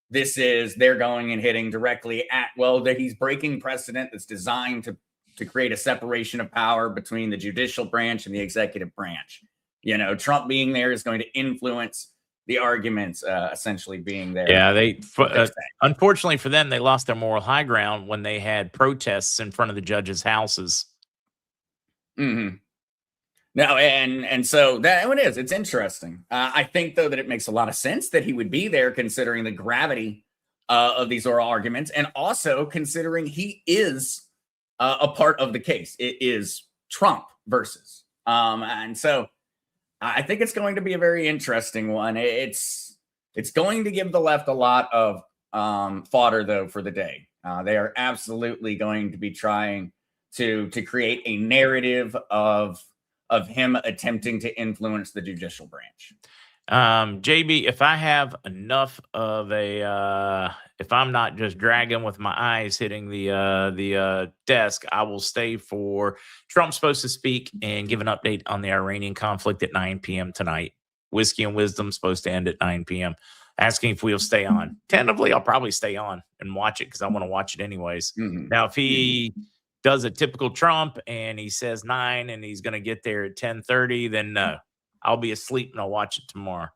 S2: they're going and hitting directly at, that he's breaking precedent that's designed to create a separation of power between the judicial branch and the executive branch. Trump being there is going to influence the arguments, essentially being there.
S1: Yeah, unfortunately for them, they lost their moral high ground when they had protests in front of the judges' houses.
S2: Mm-hmm. No, and so that one it's interesting. I think, though, that it makes a lot of sense that he would be there, considering the gravity of these oral arguments, and also considering he is a part of the case. It is Trump versus. And so I think it's going to be a very interesting one. It's going to give the left a lot of fodder, though, for the day. They are absolutely going to be trying to create a narrative of of him attempting to influence the judicial branch.
S1: JB, if I have enough of a, if I'm not just dragging with my eyes hitting the desk, I will stay for Trump's supposed to speak and give an update on the Iranian conflict at 9 p.m. tonight. Whiskey and Wisdom supposed to end at 9 p.m. Asking if we'll stay on. Tentatively, I'll probably stay on and watch it because I want to watch it anyways. Now, if he does a typical Trump and he says 9 and he's going to get there at 10:30, then no. I'll be asleep and I'll watch it tomorrow.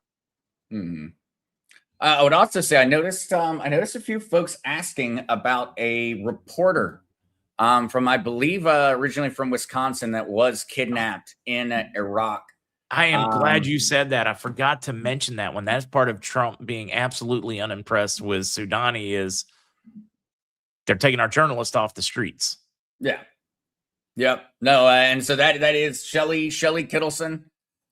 S2: I would also say I noticed a few folks asking about a reporter from, I believe, originally from Wisconsin that was kidnapped in Iraq.
S1: I am glad you said that. I forgot to mention that one. That's part of Trump being absolutely unimpressed with Soudani is they're taking our journalists off the streets.
S2: Yeah. Yep. No, and so that is Shelley Kittleson.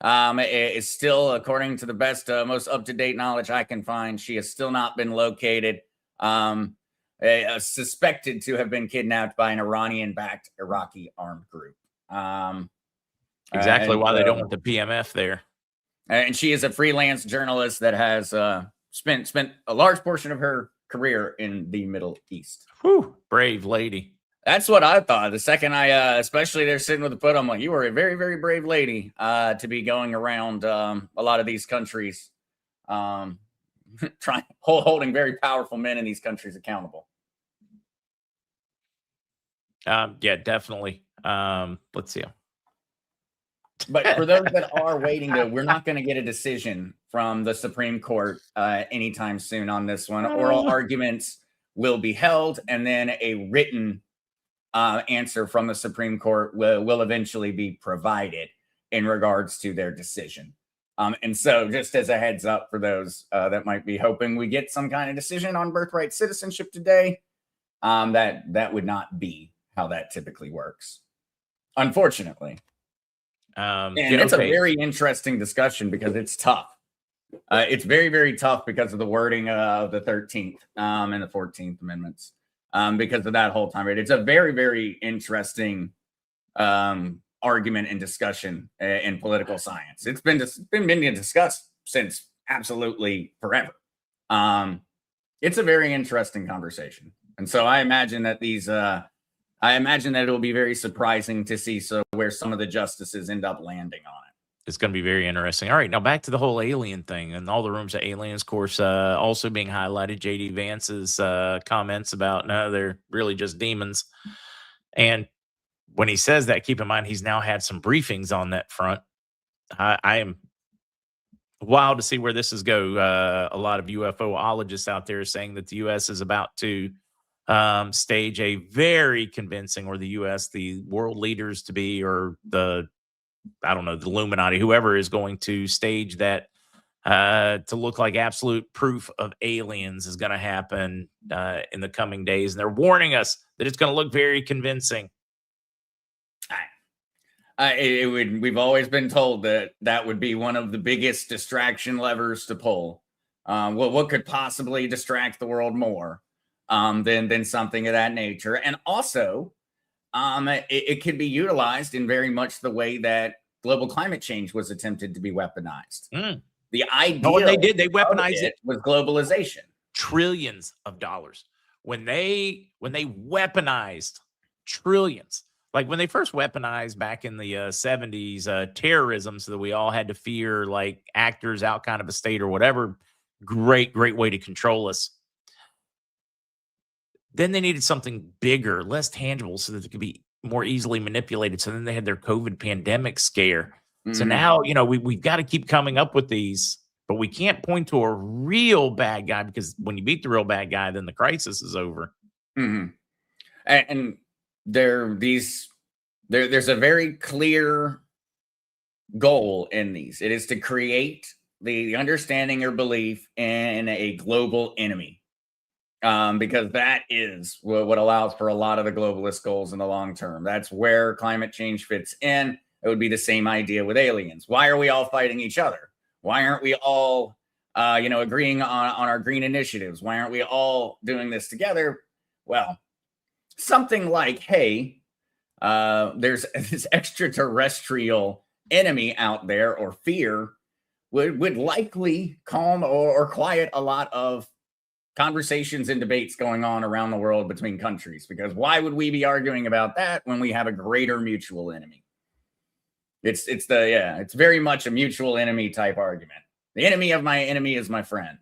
S2: Is still, according to the best, most up-to-date knowledge I can find, she has still not been located. Suspected to have been kidnapped by an Iranian-backed Iraqi armed group.
S1: Exactly why they don't want the PMF there.
S2: And she is a freelance journalist that has spent a large portion of her career in the Middle East.
S1: Whew, brave lady.
S2: That's what I thought. The second I, especially they're sitting with the foot, I'm like, you are a very, very brave lady to be going around a lot of these countries, holding very powerful men in these countries accountable.
S1: Yeah, definitely. Let's see.
S2: But for those that are waiting, though, we're not going to get a decision from the Supreme Court anytime soon on this one. Oral arguments will be held, and then a written answer from the Supreme Court will eventually be provided in regards to their decision. And so just as a heads up for those that might be hoping we get some kind of decision on birthright citizenship today, that would not be how that typically works, unfortunately. And it's a very interesting discussion because it's tough. It's very, very tough because of the wording of the 13th and the 14th Amendments. Because of that whole time. It's a very, very interesting argument and discussion in political science. It's been being discussed since absolutely forever. It's a very interesting conversation. And so I imagine that it'll be very surprising to see where some of the justices end up landing on it.
S1: It's going to be very interesting. All right, now back to the whole alien thing and all the rooms of aliens. Of course, also being highlighted, J.D. Vance's comments about, no, they're really just demons. And when he says that, keep in mind, he's now had some briefings on that front. I am wild to see where this is go. A lot of UFOologists out there saying that the U.S. is about to stage a very convincing, or the U.S., the world leaders to be, or the Illuminati, whoever is going to stage that to look like absolute proof of aliens is going to happen in the coming days. And they're warning us that it's going to look very convincing.
S2: We've always been told that would be one of the biggest distraction levers to pull. What could possibly distract the world more than something of that nature? And also, it could be utilized in very much the way that global climate change was attempted to be weaponized. The idea,
S1: what they did, they weaponized it
S2: with globalization.
S1: Trillions of dollars. When they weaponized trillions, like when they first weaponized back in the 70s, terrorism, so that we all had to fear like actors out kind of a state or whatever. Great way to control us. Then they needed something bigger, less tangible, so that it could be more easily manipulated. So then they had their COVID pandemic scare. So now, we've got to keep coming up with these, but we can't point to a real bad guy, because when you beat the real bad guy, then the crisis is over.
S2: And there's a very clear goal in these. It is to create the understanding or belief in a global enemy. Because that is what allows for a lot of the globalist goals in the long term. That's where climate change fits in. It would be the same idea with aliens. Why are we all fighting each other? Why aren't we all, agreeing on our green initiatives? Why aren't we all doing this together? Well, something like, hey, there's this extraterrestrial enemy out there or fear would likely calm or quiet a lot of conversations and debates going on around the world between countries. Because why would we be arguing about that when we have a greater mutual enemy? It's very much a mutual enemy type argument. The enemy of my enemy is my friend.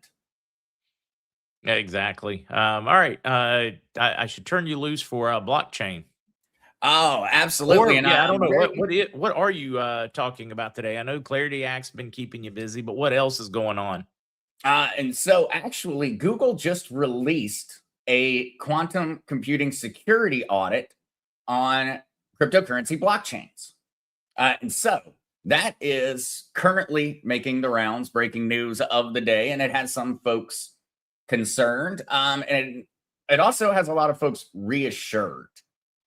S1: Exactly. All right. I should turn you loose for a blockchain.
S2: Oh, absolutely.
S1: Or
S2: And
S1: yeah, I don't
S2: I'm
S1: know
S2: very
S1: what are you talking about today? I know Clarity Act's been keeping you busy, but what else is going on?
S2: and so actually Google just released a quantum computing security audit on cryptocurrency blockchains. And so that is currently making the rounds, breaking news of the day, and it has some folks concerned. And it also has a lot of folks reassured.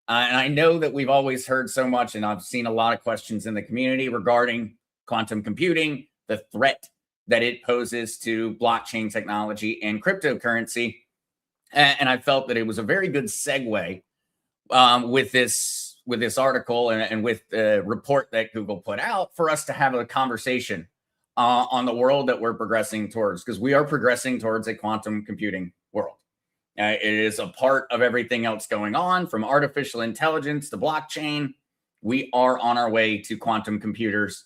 S2: And I know that we've always heard so much, and I've seen a lot of questions in the community regarding quantum computing, the threat that it poses to blockchain technology and cryptocurrency. And I felt that it was a very good segue with this article and with the report that Google put out for us to have a conversation on the world that we're progressing towards, because we are progressing towards a quantum computing world. It is a part of everything else going on, from artificial intelligence to blockchain. We are on our way to quantum computers,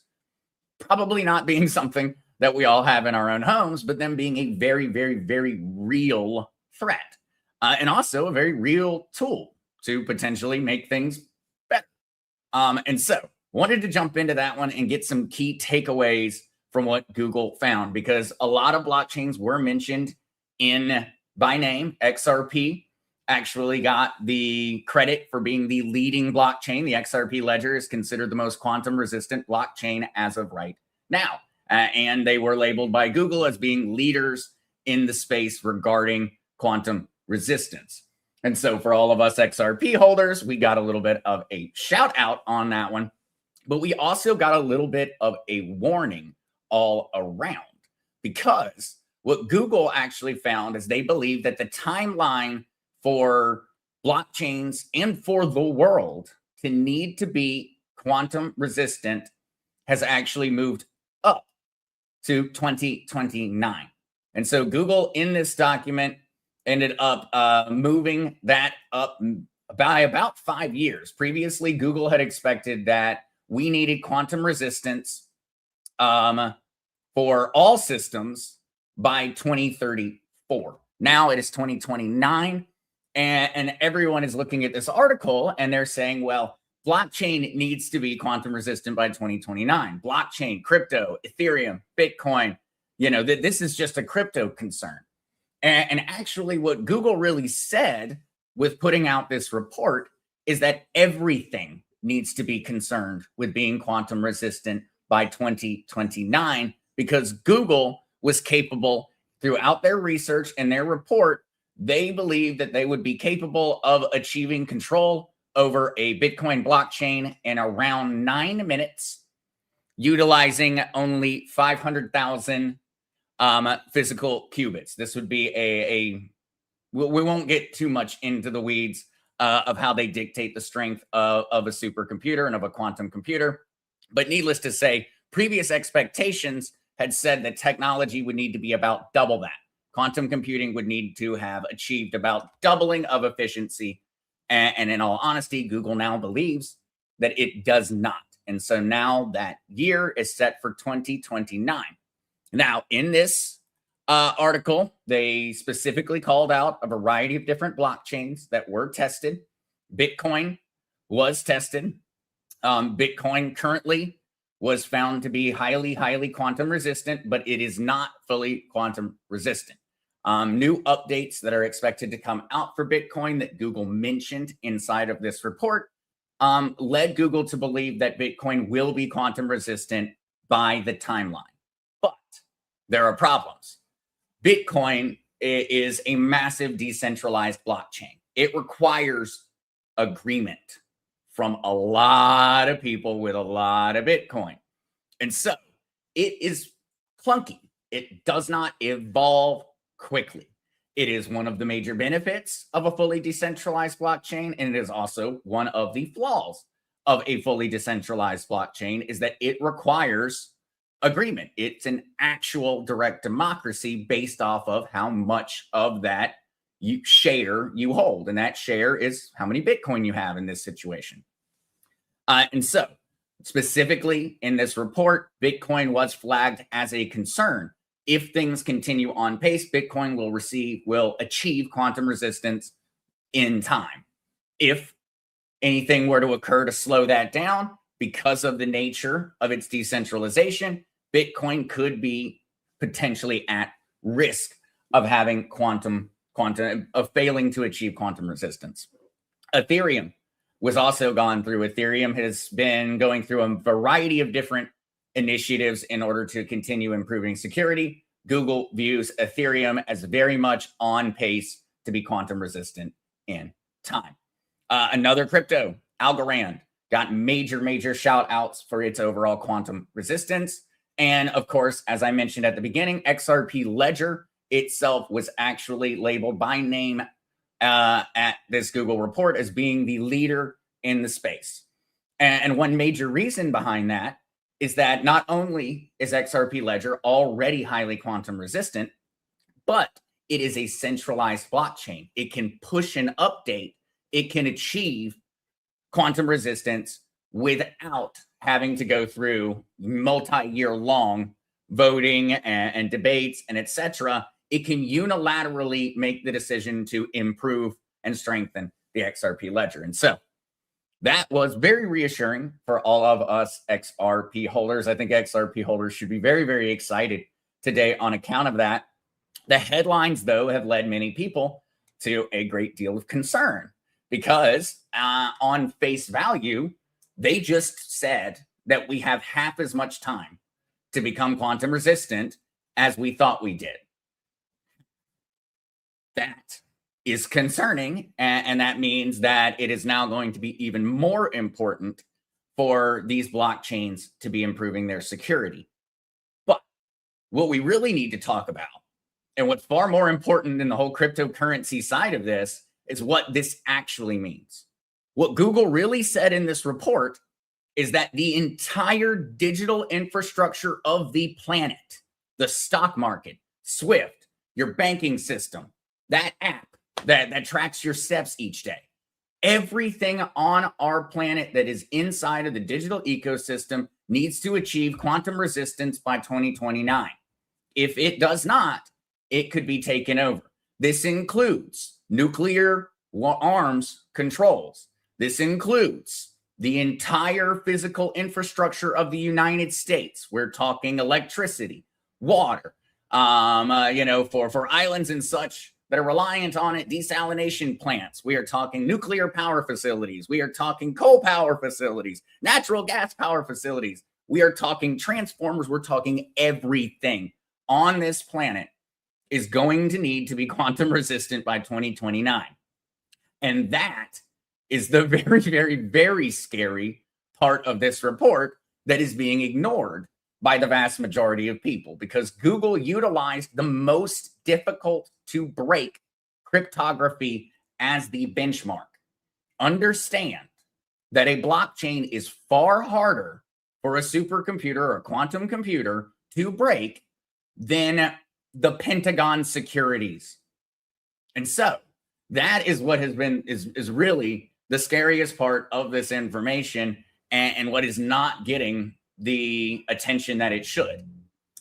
S2: probably not being something that we all have in our own homes, but them being a very, very, very real threat, and also a very real tool to potentially make things better. And so wanted to jump into that one and get some key takeaways from what Google found, because a lot of blockchains were mentioned in by name. XRP actually got the credit for being the leading blockchain. The XRP ledger is considered the most quantum resistant blockchain as of right now. And they were labeled by Google as being leaders in the space regarding quantum resistance. And so for all of us XRP holders, we got a little bit of a shout out on that one, but we also got a little bit of a warning all around, because what Google actually found is they believe that the timeline for blockchains and for the world to need to be quantum resistant has actually moved up to 2029. And so Google in this document ended up moving that up by about 5 years. Previously, Google had expected that we needed quantum resistance for all systems by 2034. Now it is 2029, and everyone is looking at this article and they're saying, well, blockchain needs to be quantum resistant by 2029. Blockchain, crypto, Ethereum, Bitcoin, this is just a crypto concern. And actually what Google really said with putting out this report is that everything needs to be concerned with being quantum resistant by 2029, because Google was capable, throughout their research and their report, they believed that they would be capable of achieving control over a Bitcoin blockchain in around 9 minutes, utilizing only 500,000 physical qubits. This would be we won't get too much into the weeds of how they dictate the strength of a supercomputer and of a quantum computer. But needless to say, previous expectations had said that technology would need to be about double that. Quantum computing would need to have achieved about doubling of efficiency. And in all honesty, Google now believes that it does not. And so now that year is set for 2029. Now, in this article, they specifically called out a variety of different blockchains that were tested. Bitcoin was tested. Bitcoin currently was found to be highly, highly quantum resistant, but it is not fully quantum resistant. New updates that are expected to come out for Bitcoin that Google mentioned inside of this report led Google to believe that Bitcoin will be quantum resistant by the timeline. But there are problems. Bitcoin is a massive decentralized blockchain. It requires agreement from a lot of people with a lot of Bitcoin. And so it is clunky. It does not evolve quickly. It is one of the major benefits of a fully decentralized blockchain, and it is also one of the flaws of a fully decentralized blockchain is that it requires agreement. It's an actual direct democracy based off of how much of that share you hold. And that share is how many Bitcoin you have in this situation. And so, specifically in this report, Bitcoin was flagged as a concern. If things continue on pace, Bitcoin will achieve quantum resistance in time. If anything were to occur to slow that down because of the nature of its decentralization, Bitcoin could be potentially at risk of having of failing to achieve quantum resistance. Ethereum was also gone through. Ethereum has been going through a variety of different initiatives in order to continue improving security. Google views Ethereum as very much on pace to be quantum resistant in time. Another crypto, Algorand, got major shout outs for its overall quantum resistance. And of course, as I mentioned at the beginning, XRP Ledger itself was actually labeled by name at this Google report as being the leader in the space. And one major reason behind that is that not only is XRP Ledger already highly quantum resistant, but it is a centralized blockchain. It can push an update. It can achieve quantum resistance without having to go through multi-year long voting and debates and etc. It can unilaterally make the decision to improve and strengthen the XRP ledger. And so that was very reassuring for all of us XRP holders. I think XRP holders should be very excited today on account of that. The headlines, though, have led many people to a great deal of concern because on face value, they just said that we have half as much time to become quantum resistant as we thought we did. That is concerning, and that means that it is now going to be even more important for these blockchains to be improving their security. But what we really need to talk about, and what's far more important than the whole cryptocurrency side of this, is what this actually means. What Google really said in this report is that the entire digital infrastructure of the planet, the stock market, Swift, your banking system, that app that tracks your steps each day, everything on our planet that is inside of the digital ecosystem needs to achieve quantum resistance by 2029. If it does not, it could be taken over. This includes nuclear arms controls. This includes the entire physical infrastructure of the United States. We're talking electricity, water, for islands and such that are reliant on it, desalination plants. We are talking nuclear power facilities. We are talking coal power facilities, natural gas power facilities. We are talking transformers. We're talking everything on this planet is going to need to be quantum resistant by 2029. And that is the very scary part of this report that is being ignored by the vast majority of people, because Google utilized the most difficult to break cryptography as the benchmark. Understand that a blockchain is far harder for a supercomputer or a quantum computer to break than the Pentagon securities. And so that is what has been is really the scariest part of this information, and what is not getting the attention that it should.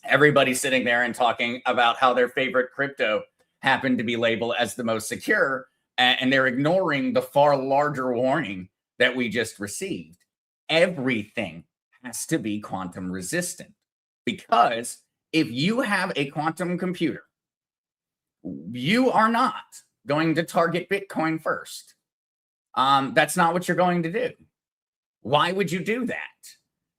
S2: Everybody's sitting there and talking about how their favorite crypto happened to be labeled as the most secure, and they're ignoring the far larger warning that we just received. Everything has to be quantum resistant, because if you have a quantum computer, you are not going to target Bitcoin first. That's not what you're going to do. Why would you do that?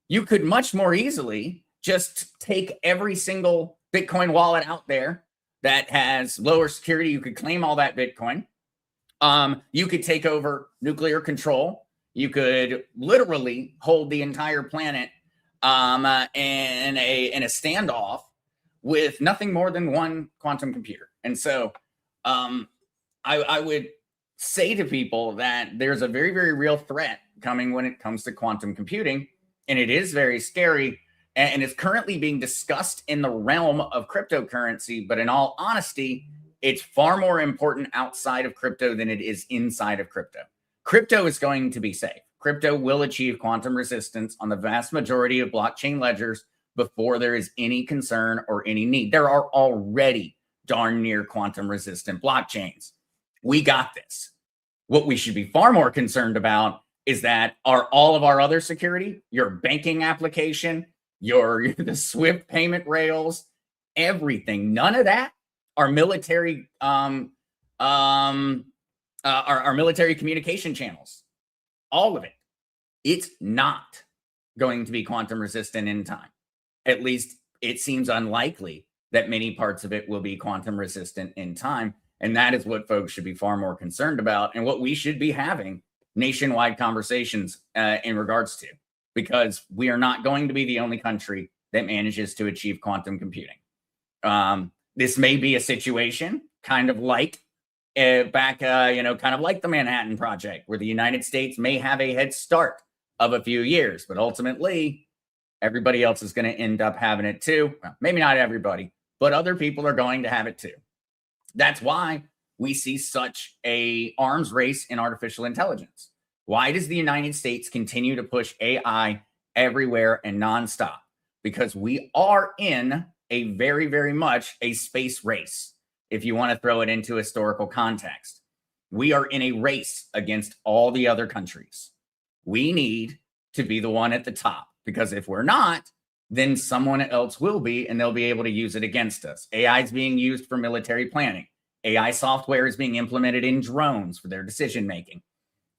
S2: You could much more easily just take every single Bitcoin wallet out there that has lower security. You could claim all that Bitcoin. You could take over nuclear control. You could literally hold the entire planet in a standoff with nothing more than one quantum computer. And so I would say to people that there's a very real threat coming when it comes to quantum computing, and it is very scary, and it's currently being discussed in the realm of cryptocurrency, but in all honesty, it's far more important outside of crypto than it is inside of crypto. Crypto is going to be safe. Crypto will achieve quantum resistance on the vast majority of blockchain ledgers before there is any concern or any need. There are already darn near quantum resistant blockchains. We got this. What we should be far more concerned about is that are all of our other security, your banking application, the Swift payment rails, everything, none of that are military our military communication channels. All of it. It's not going to be quantum resistant in time. At least it seems unlikely that many parts of it will be quantum resistant in time. And that is what folks should be far more concerned about, and what we should be having nationwide conversations in regards to, because we are not going to be the only country that manages to achieve quantum computing. This may be a situation kind of like kind of like the Manhattan Project, where the United States may have a head start of a few years, but ultimately everybody else is going to end up having it too. Well, maybe not everybody, but other people are going to have it too. That's why we see such a arms race in artificial intelligence. Why does the United States continue to push AI everywhere and nonstop? Because we are in a very, very much a space race. If you want to throw it into historical context, we are in a race against all the other countries. We need to be the one at the top, because if we're not, then someone else will be, and they'll be able to use it against us. AI is being used for military planning. AI software is being implemented in drones for their decision making.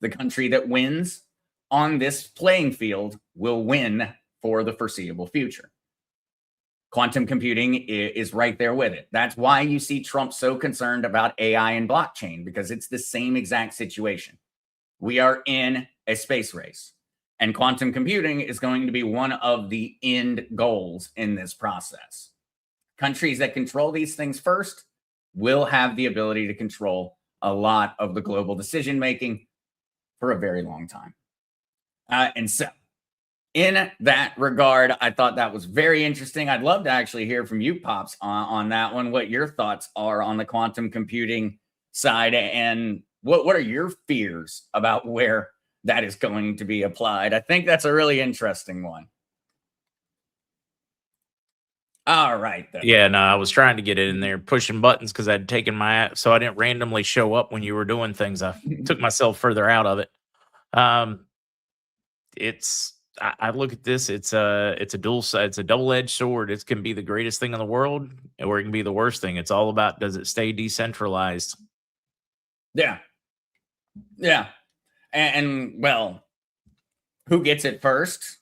S2: The country that wins on this playing field will win for the foreseeable future. Quantum computing is right there with it. That's why you see Trump so concerned about AI and blockchain, because it's the same exact situation. We are in a space race, and quantum computing is going to be one of the end goals in this process. Countries that control these things first will have the ability to control a lot of the global decision making for a very long time. And so, in that regard, I thought that was very interesting. I'd love to actually hear from you, Pops, on that one, what your thoughts are on the quantum computing side, and what are your fears about where that is going to be applied. I think that's a really interesting one. All right, then.
S1: Yeah, no, I was trying to get it in there, pushing buttons because I'd taken my app, so I didn't randomly show up when you were doing things. I took myself further out of it. I look at this. It's a double-edged sword. It can be the greatest thing in the world, or it can be the worst thing. It's all about, does it stay decentralized?
S2: Yeah. And well, who gets it first?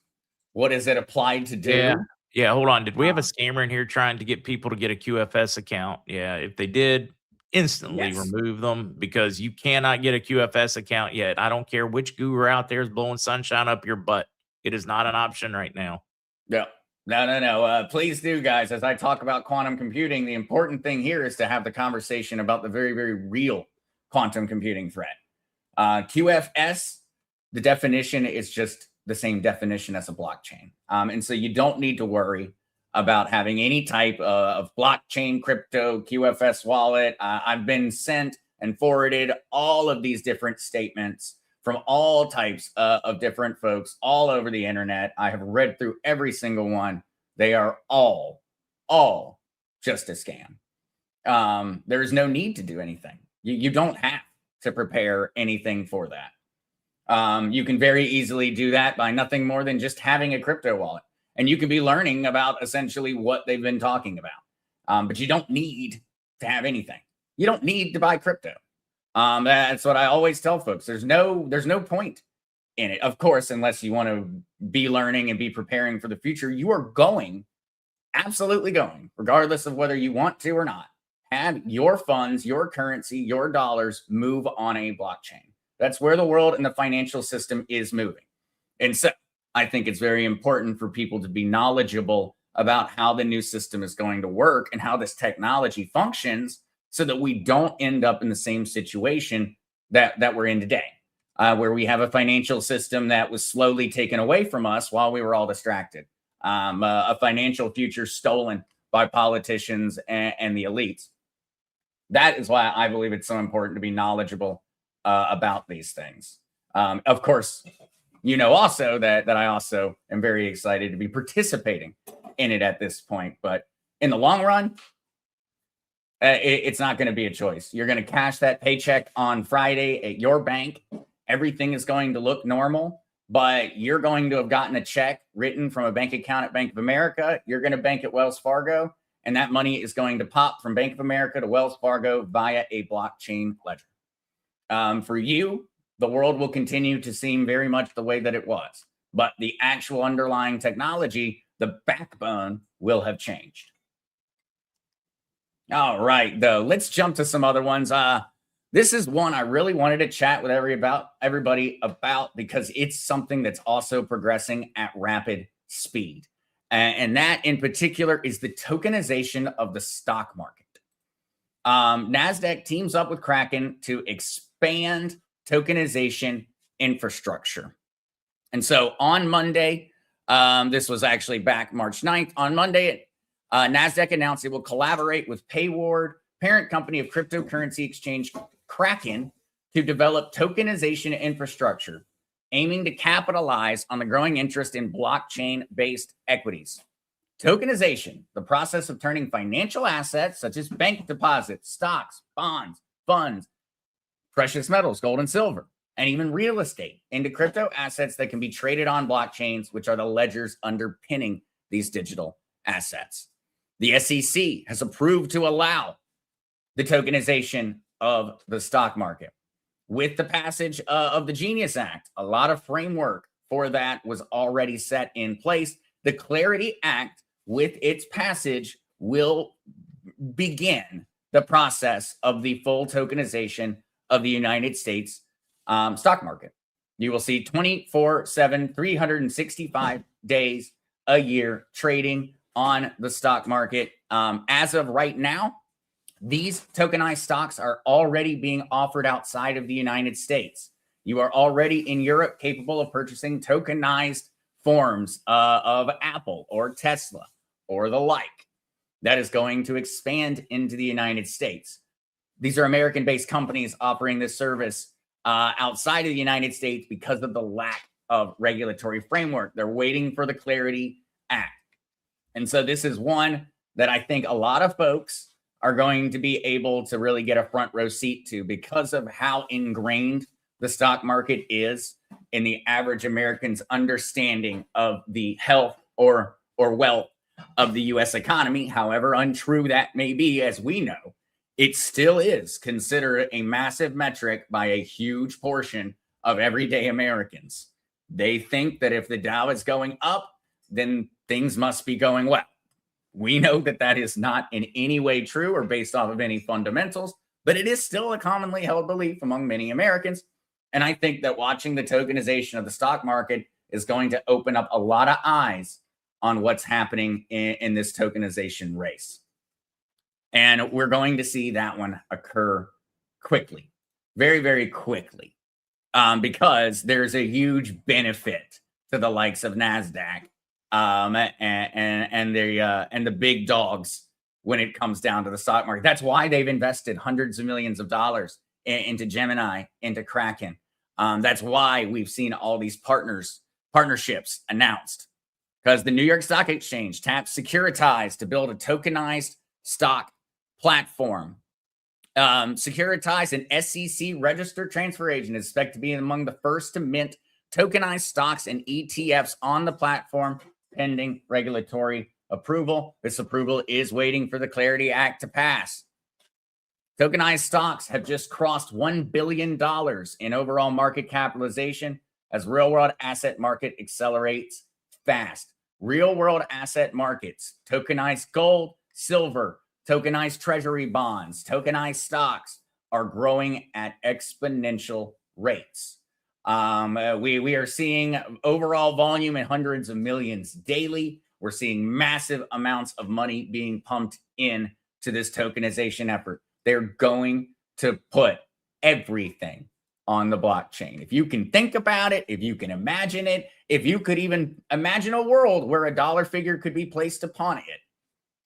S2: What is it applied to do?
S1: Yeah, hold on. Did we have a scammer in here trying to get people to get a QFS account? Yeah, if they did, instantly remove them, because you cannot get a QFS account yet. I don't care which guru out there is blowing sunshine up your butt. It is not an option right now.
S2: Yeah. No. Please do, guys. As I talk about quantum computing, the important thing here is to have the conversation about the very, very real quantum computing threat. QFS, the definition is just the same definition as a blockchain. And so you don't need to worry about having any type of blockchain, crypto, QFS wallet. I've been sent and forwarded all of these different statements from all types of different folks all over the internet. I have read through every single one. They are all just a scam. There is no need to do anything. You don't have to prepare anything for that. You can very easily do that by nothing more than just having a crypto wallet. And you can be learning about essentially what they've been talking about. But you don't need to have anything. You don't need to buy crypto. That's what I always tell folks. There's no point in it. Of course, unless you want to be learning and be preparing for the future, you are absolutely going, regardless of whether you want to or not. Have your funds, your currency, your dollars move on a blockchain. That's where the world and the financial system is moving. And so I think it's very important for people to be knowledgeable about how the new system is going to work and how this technology functions, so that we don't end up in the same situation that we're in today. where we have a financial system that was slowly taken away from us while we were all distracted. A financial future stolen by politicians and the elites. That is why I believe it's so important to be knowledgeable about these things. Of course, you know also that I also am very excited to be participating in it at this point. But in the long run, it's not going to be a choice. You're going to cash that paycheck on Friday at your bank. Everything is going to look normal, but you're going to have gotten a check written from a bank account at Bank of America. You're going to bank at Wells Fargo, and that money is going to pop from Bank of America to Wells Fargo via a blockchain ledger. For you, the world will continue to seem very much the way that it was, but the actual underlying technology, the backbone, will have changed. All right, though, let's jump to some other ones. This is one I really wanted to chat with everybody about because it's something that's also progressing at rapid speed. And that in particular is the tokenization of the stock market. NASDAQ teams up with Kraken to expand tokenization infrastructure. And so on Monday, this was actually back March 9th. On Monday, NASDAQ announced it will collaborate with Payward, parent company of cryptocurrency exchange Kraken, to develop tokenization infrastructure, aiming to capitalize on the growing interest in blockchain-based equities. Tokenization, the process of turning financial assets such as bank deposits, stocks, bonds, funds, precious metals, gold and silver, and even real estate into crypto assets that can be traded on blockchains, which are the ledgers underpinning these digital assets. The SEC has approved to allow the tokenization of the stock market. With the passage of the Genius Act, a lot of framework for that was already set in place. The Clarity Act, with its passage, will begin the process of the full tokenization of the United States stock market. You will see 24/7, 365 days a year trading on the stock market. As of right now, these tokenized stocks are already being offered outside of the United States. You are already in Europe capable of purchasing tokenized forms of Apple or Tesla or the like. That is going to expand into the United States. These are American-based companies offering this service outside of the United States because of the lack of regulatory framework. They're waiting for the Clarity Act. And so this is one that I think a lot of folks are going to be able to really get a front row seat to because of how ingrained the stock market is in the average American's understanding of the health or wealth of the U.S. economy. However untrue that may be, as we know, it still is considered a massive metric by a huge portion of everyday Americans. They think that if the Dow is going up, then things must be going well. We know that that is not in any way true or based off of any fundamentals, but it is still a commonly held belief among many Americans. And I think that watching the tokenization of the stock market is going to open up a lot of eyes on what's happening in this tokenization race. And we're going to see that one occur quickly, very, very quickly, because there's a huge benefit to the likes of NASDAQ and the big dogs when it comes down to the stock market. That's why they've invested hundreds of millions of dollars into Gemini, into Kraken. That's why we've seen all these partnerships announced, because the New York Stock Exchange tapped Securitize to build a tokenized stock platform. Securitize, an SEC registered transfer agent, is expected to be among the first to mint tokenized stocks and ETFs on the platform, pending regulatory approval. This approval is waiting for the Clarity Act to pass. Tokenized stocks have just crossed $1 billion in overall market capitalization as real-world asset market accelerates fast. Real-world asset markets, tokenized gold, silver, tokenized treasury bonds, tokenized stocks are growing at exponential rates. We are seeing overall volume in hundreds of millions daily. We're seeing massive amounts of money being pumped in to this tokenization effort. They're going to put everything on the blockchain. If you can think about it, if you can imagine it, if you could even imagine a world where a dollar figure could be placed upon it,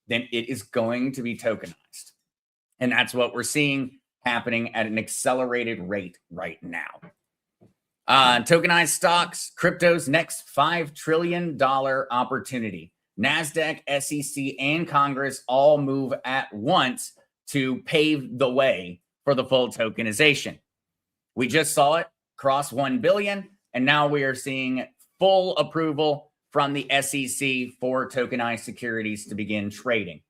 S2: then it is going to be tokenized. And that's what we're seeing happening at an accelerated rate right now. Tokenized stocks, crypto's next $5 trillion opportunity. NASDAQ, SEC, and Congress all move at once to pave the way for the full tokenization. We just saw it cross 1 billion, and now we are seeing full approval from the SEC for tokenized securities to begin trading.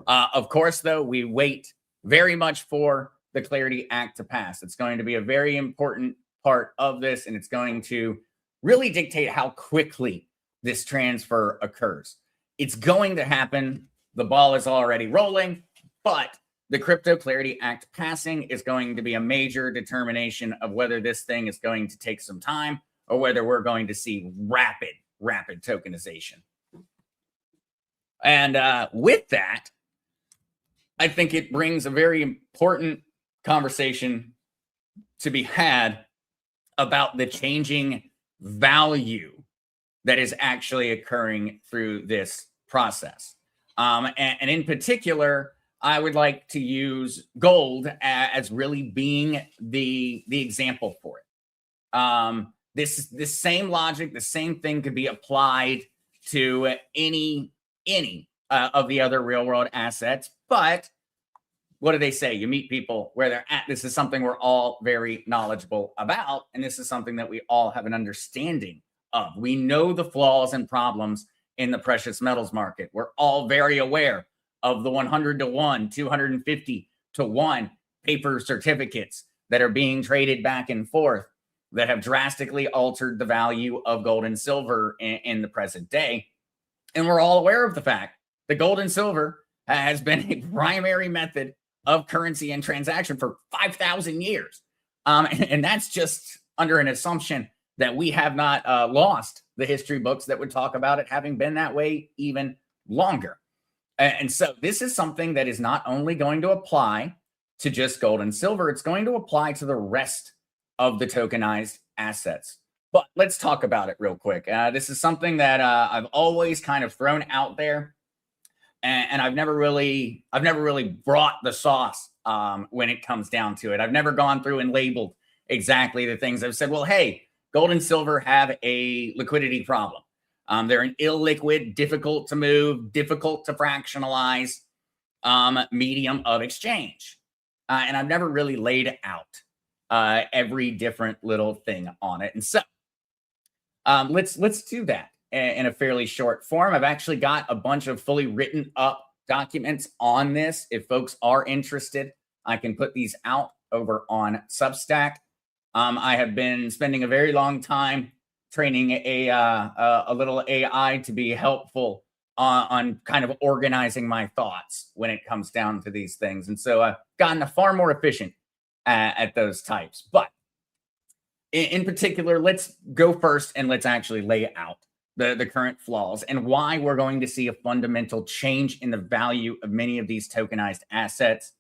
S2: Of course, though, we wait very much for the Clarity Act to pass. It's going to be a very important part of this, and it's going to really dictate how quickly this transfer occurs. It's going to happen. The ball is already rolling, but the Crypto Clarity Act passing is going to be a major determination of whether this thing is going to take some time or whether we're going to see rapid tokenization. And with that, I think it brings a very important conversation to be had about the changing value that is actually occurring through this process. And in particular, I would like to use gold as really being the example for it. This same logic, the same thing could be applied to any of the other real world assets. But what do they say? You meet people where they're at. This is something we're all very knowledgeable about, and this is something that we all have an understanding of. We know the flaws and problems in the precious metals market. We're all very aware of the 100 to 1, 250 to 1 paper certificates that are being traded back and forth that have drastically altered the value of gold and silver in the present day. And we're all aware of the fact that gold and silver has been a primary method of currency and transaction for 5,000 years. And that's just under an assumption that we have not lost the history books that would talk about it having been that way even longer. And so this is something that is not only going to apply to just gold and silver, it's going to apply to the rest of the tokenized assets. But let's talk about it real quick. This is something that I've always kind of thrown out there, and I've never really brought the sauce when it comes down to it. I've never gone through and labeled exactly the things. I've said, well, hey, gold and silver have a liquidity problem. They're an illiquid, difficult to move, difficult to fractionalize medium of exchange. And I've never really laid out every different little thing on it. And so let's do that in a fairly short form. I've actually got a bunch of fully written up documents on this. If folks are interested, I can put these out over on Substack. I have been spending a very long time training a little AI to be helpful on kind of organizing my thoughts when it comes down to these things. And so I've gotten far more efficient at those types. But in particular, let's go first and let's actually lay out the current flaws and why we're going to see a fundamental change in the value of many of these tokenized assets.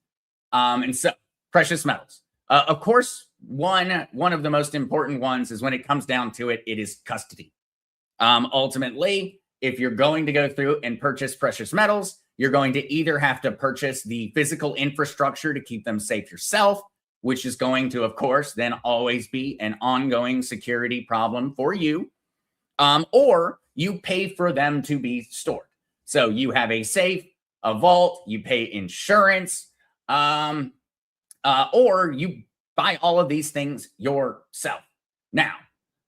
S2: And so precious metals. Of course, one of the most important ones is when it comes down to it, it is custody. Ultimately, if you're going to go through and purchase precious metals, you're going to either have to purchase the physical infrastructure to keep them safe yourself, which is going to, of course, then always be an ongoing security problem for you, or you pay for them to be stored. So you have a safe, a vault, you pay insurance, or you buy all of these things yourself. Now,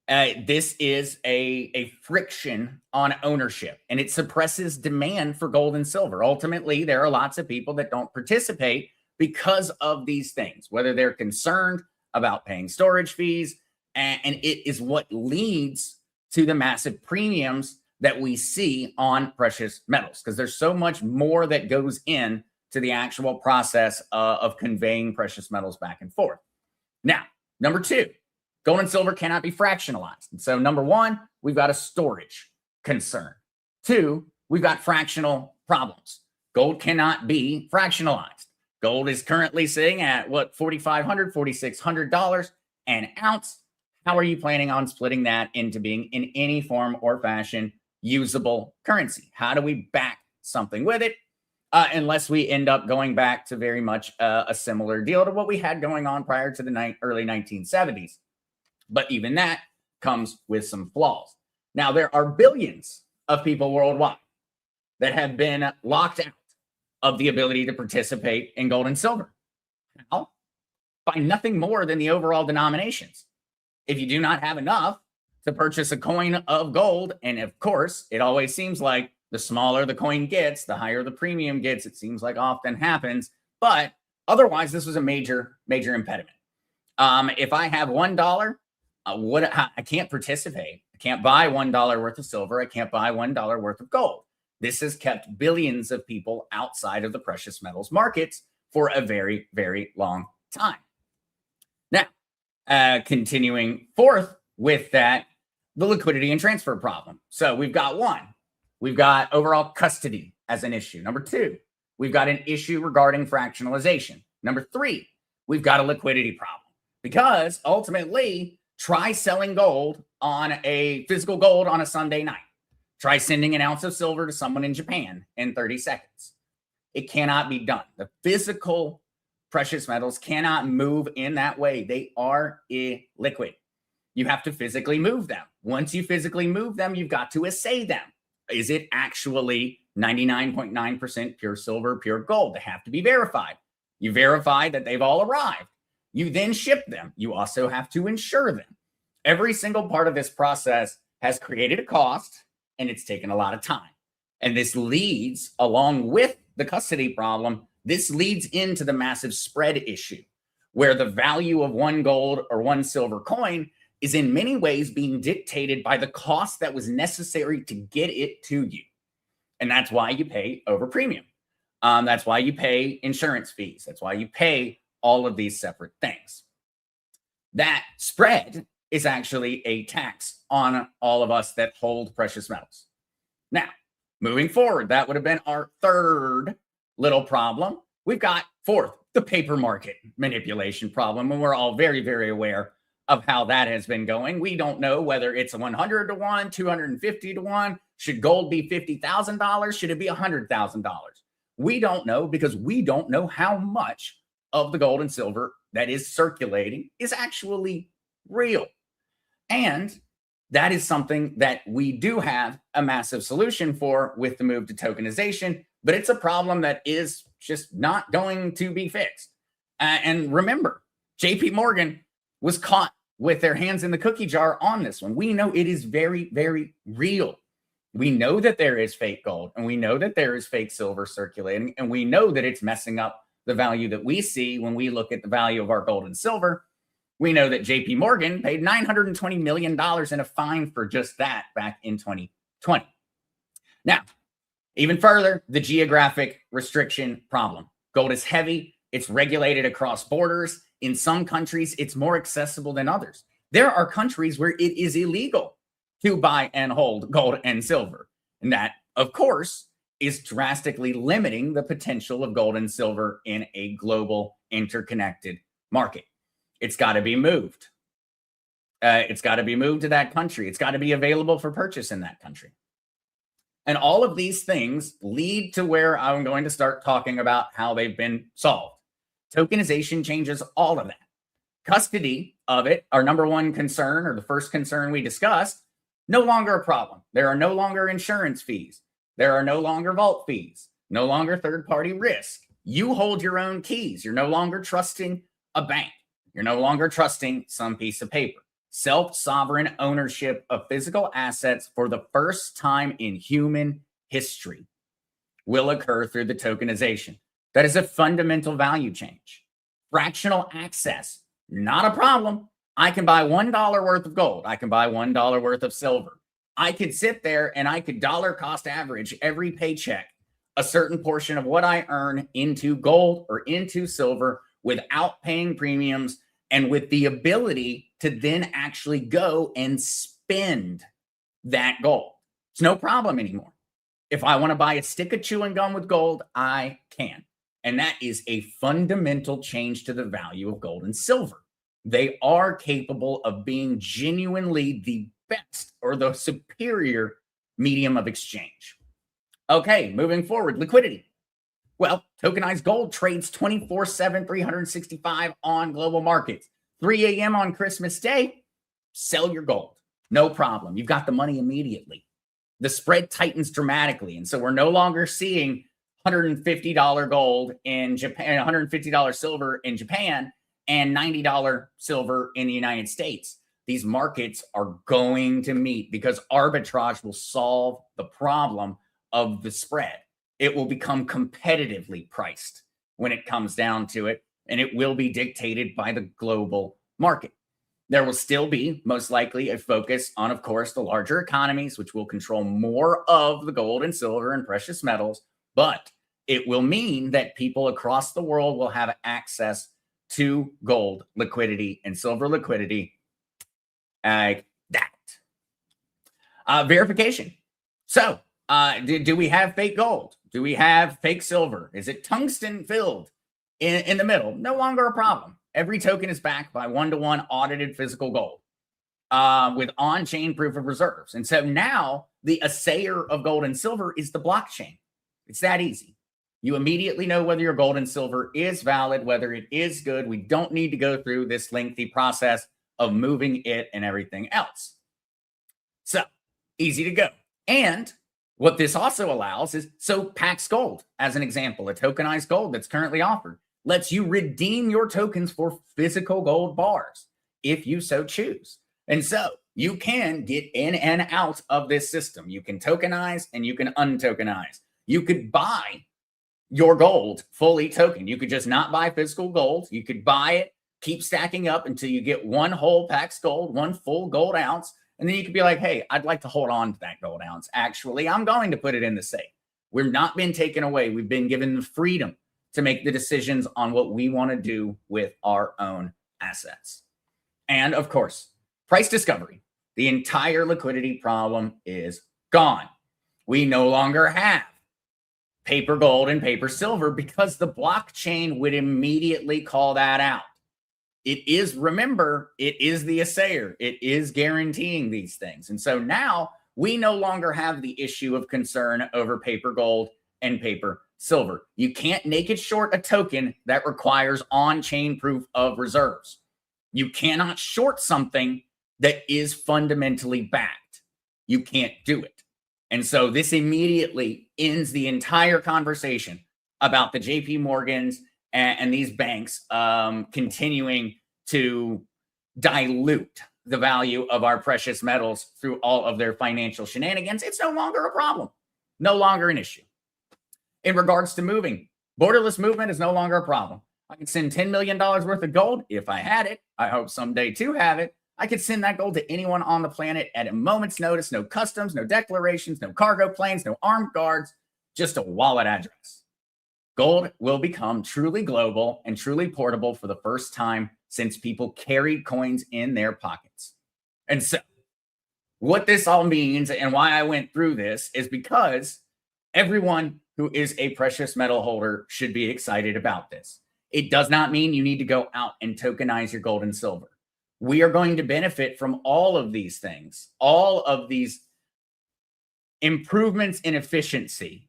S2: this is a friction on ownership, and it suppresses demand for gold and silver. Ultimately, there are lots of people that don't participate because of these things, whether they're concerned about paying storage fees, and it is what leads to the massive premiums that we see on precious metals, because there's so much more that goes in to the actual process of conveying precious metals back and forth. Now, number two, gold and silver cannot be fractionalized. And so number one, we've got a storage concern. Two, we've got fractional problems. Gold cannot be fractionalized. Gold is currently sitting at what, $4,500, $4,600 an ounce. How are you planning on splitting that into being in any form or fashion usable currency? How do we back something with it? Unless we end up going back to very much a similar deal to what we had going on prior to the early 1970s. But even that comes with some flaws. Now, there are billions of people worldwide that have been locked out of the ability to participate in gold and silver. How? By nothing more than the overall denominations. If you do not have enough to purchase a coin of gold, and of course, it always seems like the smaller the coin gets, the higher the premium gets. It seems like often happens, but otherwise, this was a major impediment. If I have $1, I can't participate. I can't buy $1 worth of silver. I can't buy $1 worth of gold. This has kept billions of people outside of the precious metals markets for a very, very long time. Now, continuing forth with that, the liquidity and transfer problem. So we've got one. We've got overall custody as an issue. Number two, we've got an issue regarding fractionalization. Number three, we've got a liquidity problem because ultimately, try selling gold on a physical gold on a Sunday night. Try sending an ounce of silver to someone in Japan in 30 seconds. It cannot be done. The physical precious metals cannot move in that way. They are illiquid. You have to physically move them. Once you physically move them, you've got to assay them. Is it actually 99.9% pure silver, pure gold? They have to be verified. You verify that they've all arrived. You then ship them. You also have to insure them. Every single part of this process has created a cost, and it's taken a lot of time. And this leads, along with the custody problem, this leads into the massive spread issue, where the value of one gold or one silver coin is in many ways being dictated by the cost that was necessary to get it to you. And that's why you pay over premium. That's why you pay insurance fees. That's why you pay all of these separate things. That spread is actually a tax on all of us that hold precious metals. Now, moving forward, that would have been our third little problem. We've got fourth, the paper market manipulation problem, and we're all very, very aware of how that has been going. We don't know whether it's 100 to 1, 250 to 1. Should gold be $50,000? Should it be $100,000? We don't know because we don't know how much of the gold and silver that is circulating is actually real. And that is something that we do have a massive solution for with the move to tokenization, but it's a problem that is just not going to be fixed. And remember, JP Morgan was caught with their hands in the cookie jar on this one. We know it is very, very real. We know that there is fake gold, and we know that there is fake silver circulating, and we know that it's messing up the value that we see when we look at the value of our gold and silver. We know that JP Morgan paid $920 million in a fine for just that back in 2020. Now, even further, the geographic restriction problem. Gold is heavy. It's regulated across borders. In some countries, it's more accessible than others. There are countries where it is illegal to buy and hold gold and silver. And that, of course, is drastically limiting the potential of gold and silver in a global interconnected market. It's got to be moved. It's got to be moved to that country. It's got to be available for purchase in that country. And all of these things lead to where I'm going to start talking about how they've been solved. Tokenization changes all of that. Custody of it, our number one concern, or the first concern we discussed, no longer a problem. There are no longer insurance fees. There are no longer vault fees, no longer third-party risk. You hold your own keys. You're no longer trusting a bank. You're no longer trusting some piece of paper. Self-sovereign ownership of physical assets for the first time in human history will occur through the tokenization. That is a fundamental value change. Fractional access, not a problem. I can buy $1 worth of gold. I can buy $1 worth of silver. I could sit there and I could dollar cost average every paycheck a certain portion of what I earn into gold or into silver without paying premiums, and with the ability to then actually go and spend that gold. It's no problem anymore. If I want to buy a stick of chewing gum with gold, I can. And that is a fundamental change to the value of gold and silver. They are capable of being genuinely the best or the superior medium of exchange. Okay, moving forward, liquidity. Well, tokenized gold trades 24/7, 365 on global markets. 3 a.m. on Christmas Day, sell your gold. No problem. You've got the money immediately. The spread tightens dramatically. And so we're no longer seeing $150 gold in Japan, $150 silver in Japan, and $90 silver in the United States. These markets are going to meet because arbitrage will solve the problem of the spread. It will become competitively priced when it comes down to it, and it will be dictated by the global market. There will still be, most likely, a focus on, of course, the larger economies, which will control more of the gold and silver and precious metals, but it will mean that people across the world will have access to gold liquidity and silver liquidity like that. Verification. So, do we have fake gold? Do we have fake silver? Is it tungsten filled in the middle? No longer a problem. Every token is backed by one-to-one audited physical gold with on-chain proof of reserves. And so now the assayer of gold and silver is the blockchain. It's that easy. You immediately know whether your gold and silver is valid, whether it is good. We don't need to go through this lengthy process of moving it and everything else. So easy to go. And what this also allows is, so Pax Gold, as an example, a tokenized gold that's currently offered, lets you redeem your tokens for physical gold bars if you so choose. And so you can get in and out of this system. You can tokenize and you can untokenize. You could buy your gold fully token. You could just not buy physical gold. You could buy it, keep stacking up until you get one whole Pax Gold, one full gold ounce. And then you could be like, hey, I'd like to hold on to that gold ounce. Actually, I'm going to put it in the safe. We've not been taken away. We've been given the freedom to make the decisions on what we want to do with our own assets. And of course, price discovery. The entire liquidity problem is gone. We no longer have paper gold and paper silver because the blockchain would immediately call that out. It is, remember, it is the assayer. It is guaranteeing these things. And so now we no longer have the issue of concern over paper gold and paper silver. You can't naked short a token that requires on-chain proof of reserves. You cannot short something that is fundamentally backed. You can't do it. And so this immediately ends the entire conversation about the JP Morgans and these banks continuing to dilute the value of our precious metals through all of their financial shenanigans. It's no longer a problem, no longer an issue. In regards to moving, borderless movement is no longer a problem. I could send $10 million worth of gold if I had it. I hope someday to have it. I could send that gold to anyone on the planet at a moment's notice. No customs, no declarations, no cargo planes, no armed guards, just a wallet address. Gold will become truly global and truly portable for the first time since people carried coins in their pockets. And so what this all means and why I went through this is because everyone who is a precious metal holder should be excited about this. It does not mean you need to go out and tokenize your gold and silver. We are going to benefit from all of these things, all of these improvements in efficiency,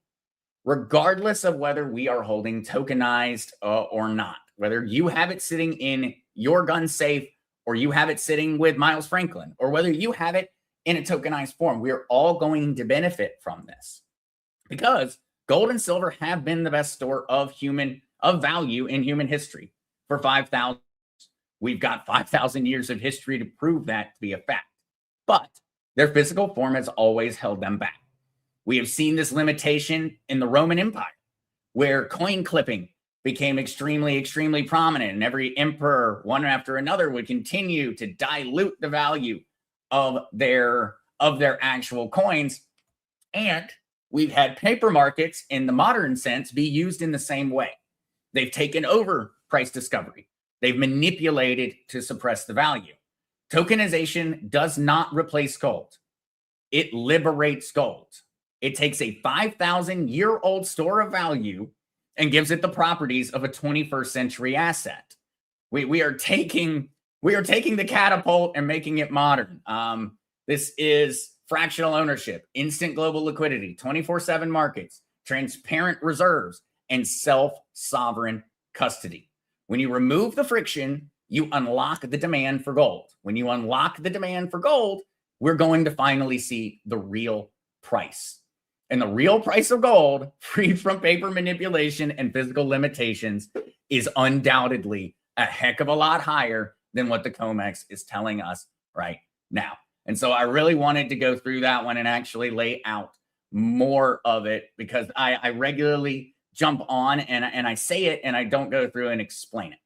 S2: regardless of whether we are holding tokenized or not, whether you have it sitting in your gun safe or you have it sitting with Miles Franklin, or whether you have it in a tokenized form. We are all going to benefit from this because gold and silver have been the best store of value in human history for 5,000 years. We've got 5,000 years of history to prove that to be a fact, but their physical form has always held them back. We have seen this limitation in the Roman Empire, where coin clipping became extremely, extremely prominent, and every emperor, one after another, would continue to dilute the value of their actual coins. And we've had paper markets in the modern sense be used in the same way. They've taken over price discovery. They've manipulated to suppress the value. Tokenization does not replace gold. It liberates gold. It takes a 5,000-year-old store of value and gives it the properties of a 21st century asset. We are taking the catapult and making it modern. This is fractional ownership, instant global liquidity, 24/7 markets, transparent reserves, and self-sovereign custody. When you remove the friction, you unlock the demand for gold. When you unlock the demand for gold, we're going to finally see the real price. And the real price of gold, freed from paper manipulation and physical limitations, is undoubtedly a heck of a lot higher than what the COMEX is telling us right now. And so I really wanted to go through that one and actually lay out more of it, because I regularly jump on and I say it and I don't go through and explain it.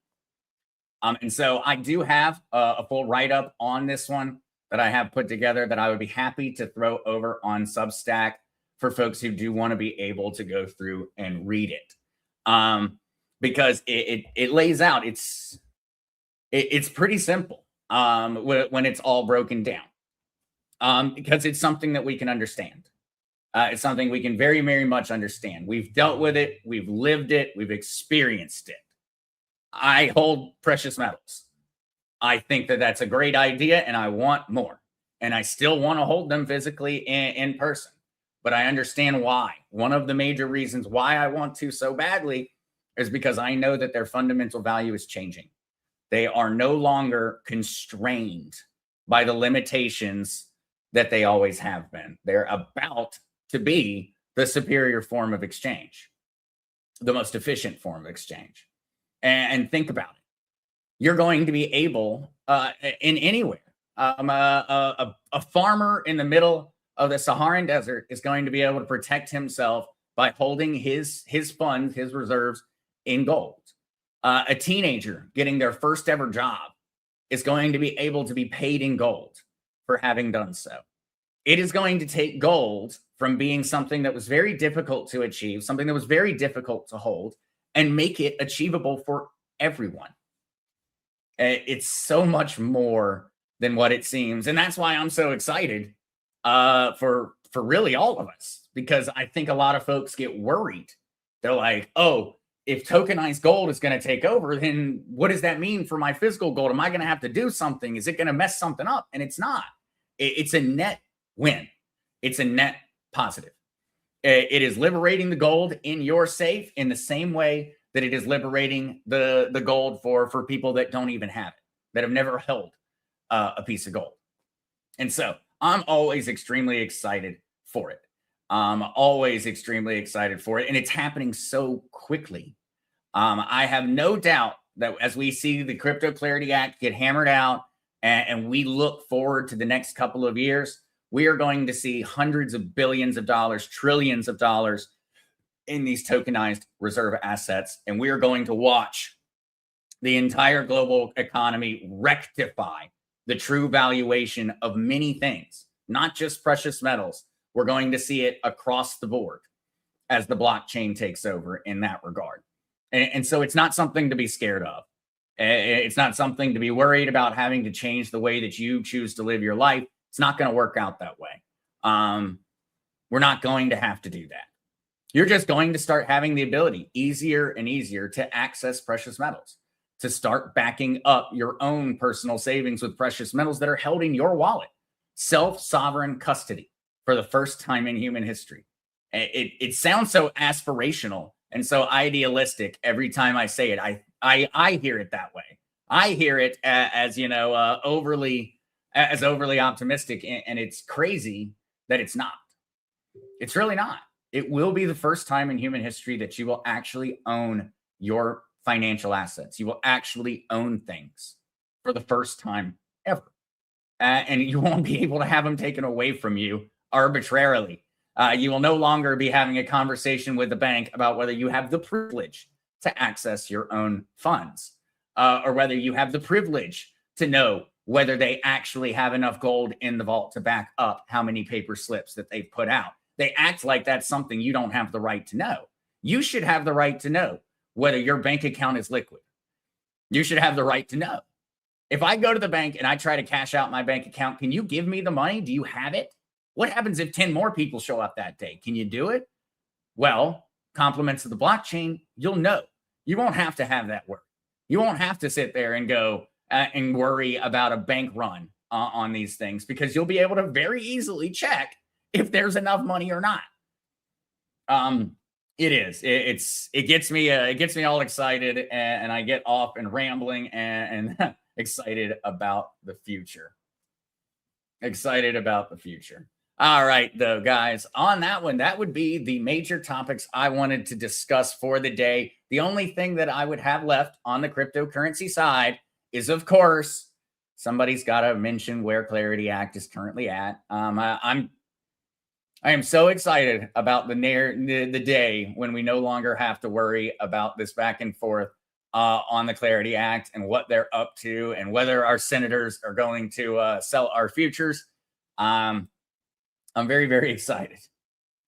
S2: And so I do have a full write-up on this one that I have put together that I would be happy to throw over on Substack for folks who do want to be able to go through and read it. Because it lays out, it's pretty simple when it's all broken down, because it's something that we can understand. It's something we can very, very much understand. We've dealt with it. We've lived it. We've experienced it. I hold precious metals. I think that that's a great idea, and I want more. And I still want to hold them physically in person. But I understand why. One of the major reasons why I want to so badly is because I know that their fundamental value is changing. They are no longer constrained by the limitations that they always have been. They're about to be the superior form of exchange, the most efficient form of exchange. And think about it. You're going to be able, in anywhere, a farmer in the middle of the Saharan desert is going to be able to protect himself by holding his funds, his reserves in gold. A teenager getting their first ever job is going to be able to be paid in gold for having done so. It is going to take gold from being something that was very difficult to achieve, something that was very difficult to hold, and make it achievable for everyone. It's so much more than what it seems. And that's why I'm so excited for really all of us, because I think a lot of folks get worried. They're like, oh, if tokenized gold is going to take over, then what does that mean for my physical gold? Am I going to have to do something? Is it going to mess something up? And it's not. It's a net win. It's a net positive. It is liberating the gold in your safe in the same way that it is liberating the gold for people that don't even have it, that have never held a piece of gold. And so I'm always extremely excited for it. Always extremely excited for it. And it's happening so quickly. I have no doubt that as we see the Crypto Clarity Act get hammered out and we look forward to the next couple of years, we are going to see hundreds of billions of dollars, trillions of dollars in these tokenized reserve assets. And we are going to watch the entire global economy rectify the true valuation of many things, not just precious metals. We're going to see it across the board as the blockchain takes over in that regard. And so it's not something to be scared of. It's not something to be worried about having to change the way that you choose to live your life. It's not going to work out that way. We're not going to have to do that. You're just going to start having the ability easier and easier to access precious metals, to start backing up your own personal savings with precious metals that are held in your wallet. Self-sovereign custody for the first time in human history. It sounds so aspirational and so idealistic every time I say it. I hear it that way. I hear it as overly optimistic, and it's crazy that it's not. It's really not. It will be the first time in human history that you will actually own your financial assets. You will actually own things for the first time ever. And you won't be able to have them taken away from you arbitrarily. You will no longer be having a conversation with the bank about whether you have the privilege to access your own funds, or whether you have the privilege to know whether they actually have enough gold in the vault to back up how many paper slips that they've put out. They act like that's something you don't have the right to know. You should have the right to know whether your bank account is liquid. You should have the right to know. If I go to the bank and I try to cash out my bank account, can you give me the money? Do you have it? What happens if 10 more people show up that day? Can you do it? Well, compliments of the blockchain, you'll know. You won't have to have that worry. You won't have to sit there and go and worry about a bank run on these things, because you'll be able to very easily check if there's enough money or not. It gets me all excited, and I get off and rambling and excited about the future. Excited about the future. All right, though, guys, on that one, that would be the major topics I wanted to discuss for the day. The only thing that I would have left on the cryptocurrency side is, of course, somebody's got to mention where Clarity Act is currently at. I am so excited about the day when we no longer have to worry about this back and forth on the Clarity Act and what they're up to and whether our senators are going to sell our futures. I'm very, very excited.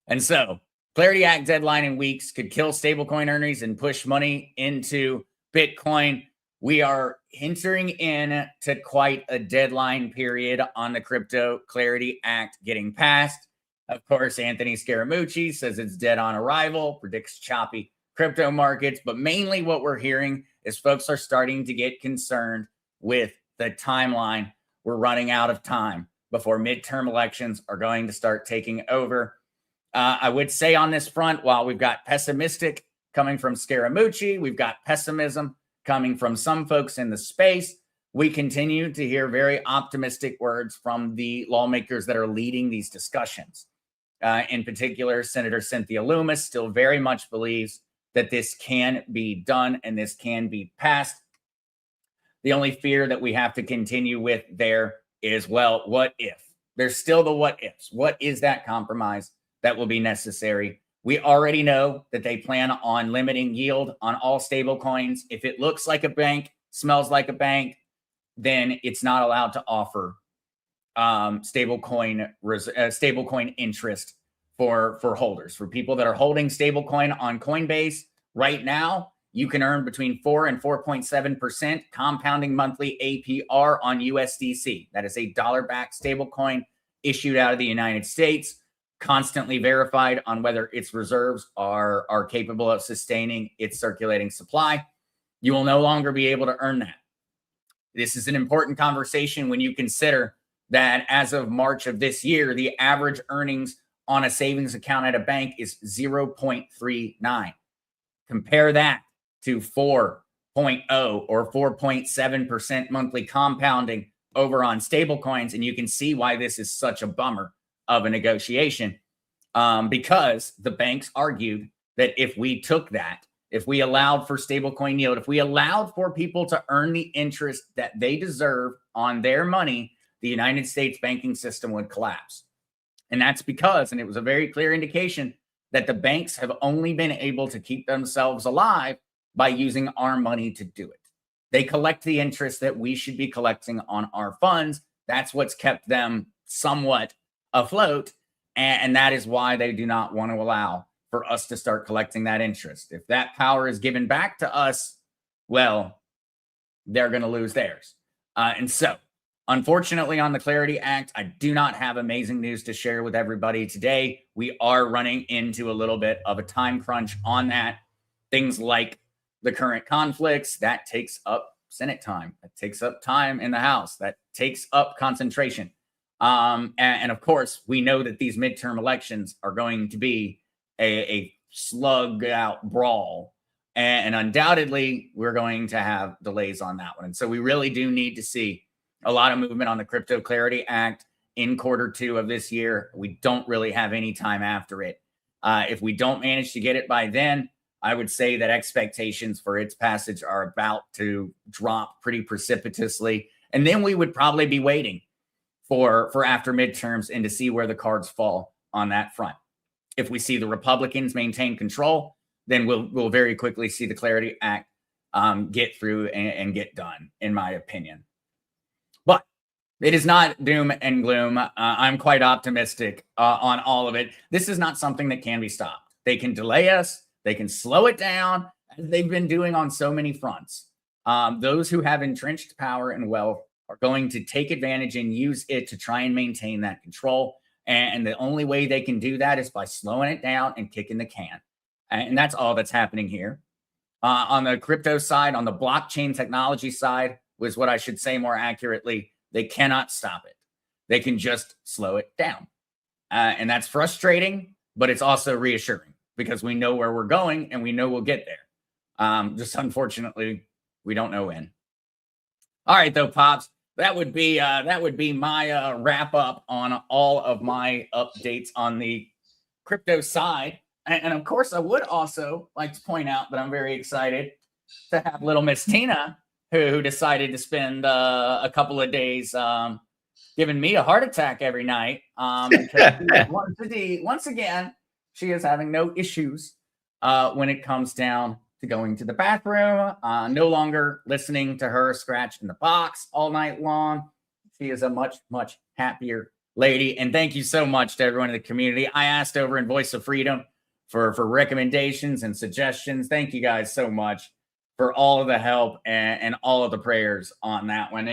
S2: And so, Clarity Act deadline in weeks could kill stablecoin earnings and push money into Bitcoin. We are entering into quite a deadline period on the Crypto Clarity Act getting passed. Of course, Anthony Scaramucci says it's dead on arrival, predicts choppy crypto markets. But mainly what we're hearing is folks are starting to get concerned with the timeline. We're running out of time before midterm elections are going to start taking over. I would say on this front, while we've got pessimistic coming from Scaramucci, we've got pessimism coming from some folks in the space, we continue to hear very optimistic words from the lawmakers that are leading these discussions. In particular, Senator Cynthia Lummis still very much believes that this can be done and this can be passed. The only fear that we have to continue with there is, well, what if? There's still the what ifs. What is that compromise that will be necessary? We already know that they plan on limiting yield on all stable coins. If it looks like a bank, smells like a bank, then it's not allowed to offer stablecoin interest for holders. For people that are holding stablecoin on Coinbase right now, you can earn between 4 and 4.7% compounding monthly APR on USDC. That is a dollar-backed stablecoin issued out of the United States, constantly verified on whether its reserves are capable of sustaining its circulating supply. You will no longer be able to earn that. This is an important conversation when you consider that as of March of this year, the average earnings on a savings account at a bank is 0.39. Compare that to 4.0 or 4.7% monthly compounding over on stablecoins, and you can see why this is such a bummer of a negotiation, because the banks argued that if we took that, if we allowed for stablecoin yield, if we allowed for people to earn the interest that they deserve on their money, the United States banking system would collapse. And that's because, and it was a very clear indication, that the banks have only been able to keep themselves alive by using our money to do it. They collect the interest that we should be collecting on our funds. That's what's kept them somewhat afloat. And that is why they do not want to allow for us to start collecting that interest. If that power is given back to us, well, they're going to lose theirs. And so, unfortunately, on the Clarity Act, I do not have amazing news to share with everybody today. We are running into a little bit of a time crunch on that. Things like the current conflicts, that takes up Senate time. That takes up time in the House. That takes up concentration. And of course, we know that these midterm elections are going to be a slug out brawl. And undoubtedly, we're going to have delays on that one. And so we really do need to see a lot of movement on the Crypto Clarity Act in Q2 of this year. We don't really have any time after it. If we don't manage to get it by then, I would say that expectations for its passage are about to drop pretty precipitously. And then we would probably be waiting for after midterms and to see where the cards fall on that front. If we see the Republicans maintain control, then we'll very quickly see the Clarity Act get through and get done, in my opinion. But it is not doom and gloom. I'm quite optimistic on all of it. This is not something that can be stopped. They can delay us. They can slow it down, as they've been doing on so many fronts. Those who have entrenched power and wealth are going to take advantage and use it to try and maintain that control. And the only way they can do that is by slowing it down and kicking the can. And that's all that's happening here. On the crypto side, on the blockchain technology side, was what I should say more accurately. They cannot stop it. They can just slow it down. And that's frustrating, but it's also reassuring because we know where we're going and we know we'll get there. Just unfortunately, we don't know when. All right, though, Pops. That would be my wrap up on all of my updates on the crypto side. And of course, I would also like to point out that I'm very excited to have little Miss Tina, who decided to spend a couple of days giving me a heart attack every night. Because once again, she is having no issues when it comes down to going to the bathroom. No longer listening to her scratch in the box all night long. She is a much, much happier lady. And thank you so much to everyone in the community. I asked over in Voice of Freedom for recommendations and suggestions. Thank you guys so much for all of the help and all of the prayers on that one.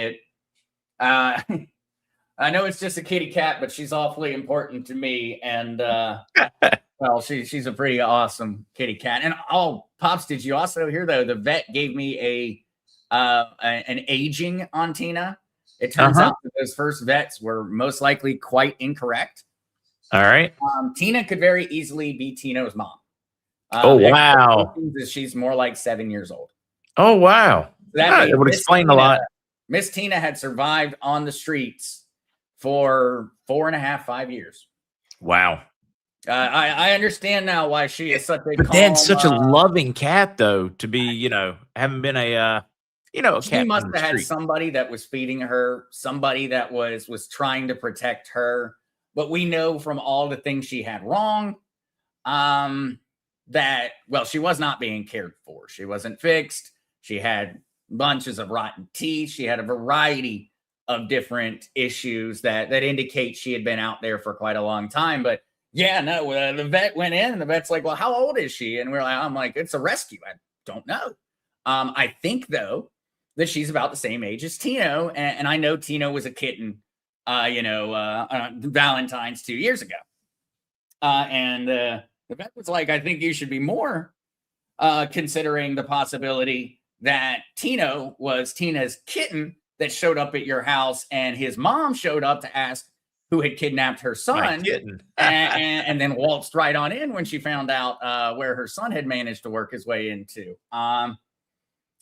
S2: I know it's just a kitty cat, but she's awfully important to me. And well, she's a pretty awesome kitty cat. And Pops, did you also hear though? The vet gave me an aging on Tina. It turns out that those first vets were most likely quite incorrect.
S1: All right.
S2: Tina could very easily be Tino's mom.
S1: Oh, wow.
S2: She's more like 7 years old.
S1: Oh, wow.
S2: That
S1: would explain a lot.
S2: Miss Tina had survived on the streets for 4.5, 5 years.
S1: Wow.
S2: I understand now why she is such a
S1: but then such a loving cat, though, to be, haven't been a
S2: she must have had somebody that was feeding her, somebody that was trying to protect her. But we know from all the things she had wrong, that, well, she was not being cared for. She wasn't fixed. She had bunches of rotten teeth. She had a variety of different issues that indicate she had been out there for quite a long time. But yeah, no, the vet went in and the vet's like, well, how old is she? And I'm like, it's a rescue. I don't know. I think, though, that she's about the same age as Tino. And I know Tino was a kitten, Valentine's 2 years ago. And the vet was like, I think you should be more considering the possibility that Tino was Tina's kitten that showed up at your house, and his mom showed up to ask who had kidnapped her son, and then waltzed right on in when she found out where her son had managed to work his way into.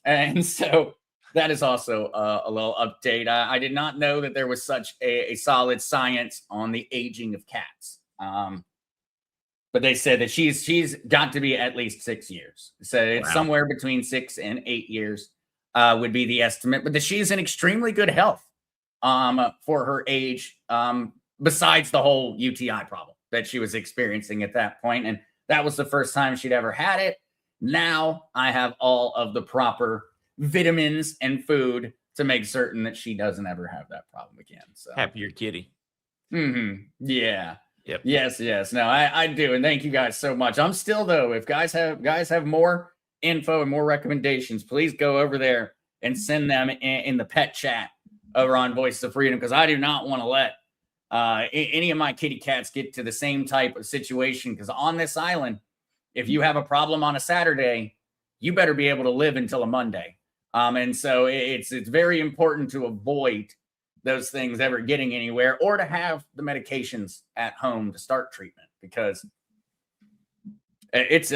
S2: And so that is also a little update. I did not know that there was such a solid science on the aging of cats. But they said that she's got to be at least 6 years. So it's somewhere between 6 and 8 years would be the estimate. But that she's in extremely good health for her age, besides the whole UTI problem that she was experiencing at that point. And that was the first time she'd ever had it. Now I have all of the proper vitamins and food to make certain that she doesn't ever have that problem again. So
S1: happier kitty.
S2: Yeah.
S1: Yep.
S2: Yes. No, I do. And thank you guys so much. I'm still, though, if guys have more info and more recommendations, please go over there and send them in the pet chat over on Voices of Freedom, because I do not want to let any of my kitty cats get to the same type of situation. Because on this island, if you have a problem on a Saturday, you better be able to live until a Monday. And so it's very important to avoid those things ever getting anywhere, or to have the medications at home to start treatment, because it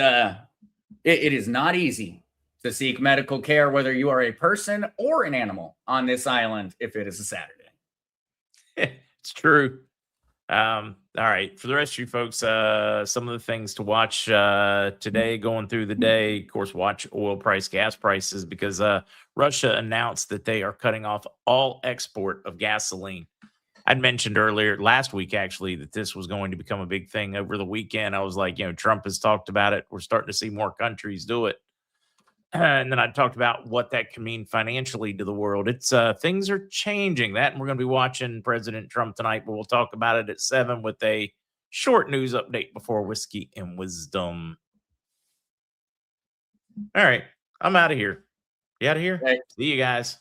S2: is not easy to seek medical care, whether you are a person or an animal on this island, if it is a Saturday.
S1: It's true. All right. For the rest of you folks, some of the things to watch today, going through the day, of course, watch oil price, gas prices, because Russia announced that they are cutting off all export of gasoline. I'd mentioned earlier last week, actually, that this was going to become a big thing over the weekend. I was like, Trump has talked about it. We're starting to see more countries do it. And then I talked about what that can mean financially to the world. It's things are changing. That, and we're going to be watching President Trump tonight, but we'll talk about it at 7 with a short news update before Whiskey and Wisdom. All right, I'm out of here. You out of here?
S2: Hey.
S1: See you guys.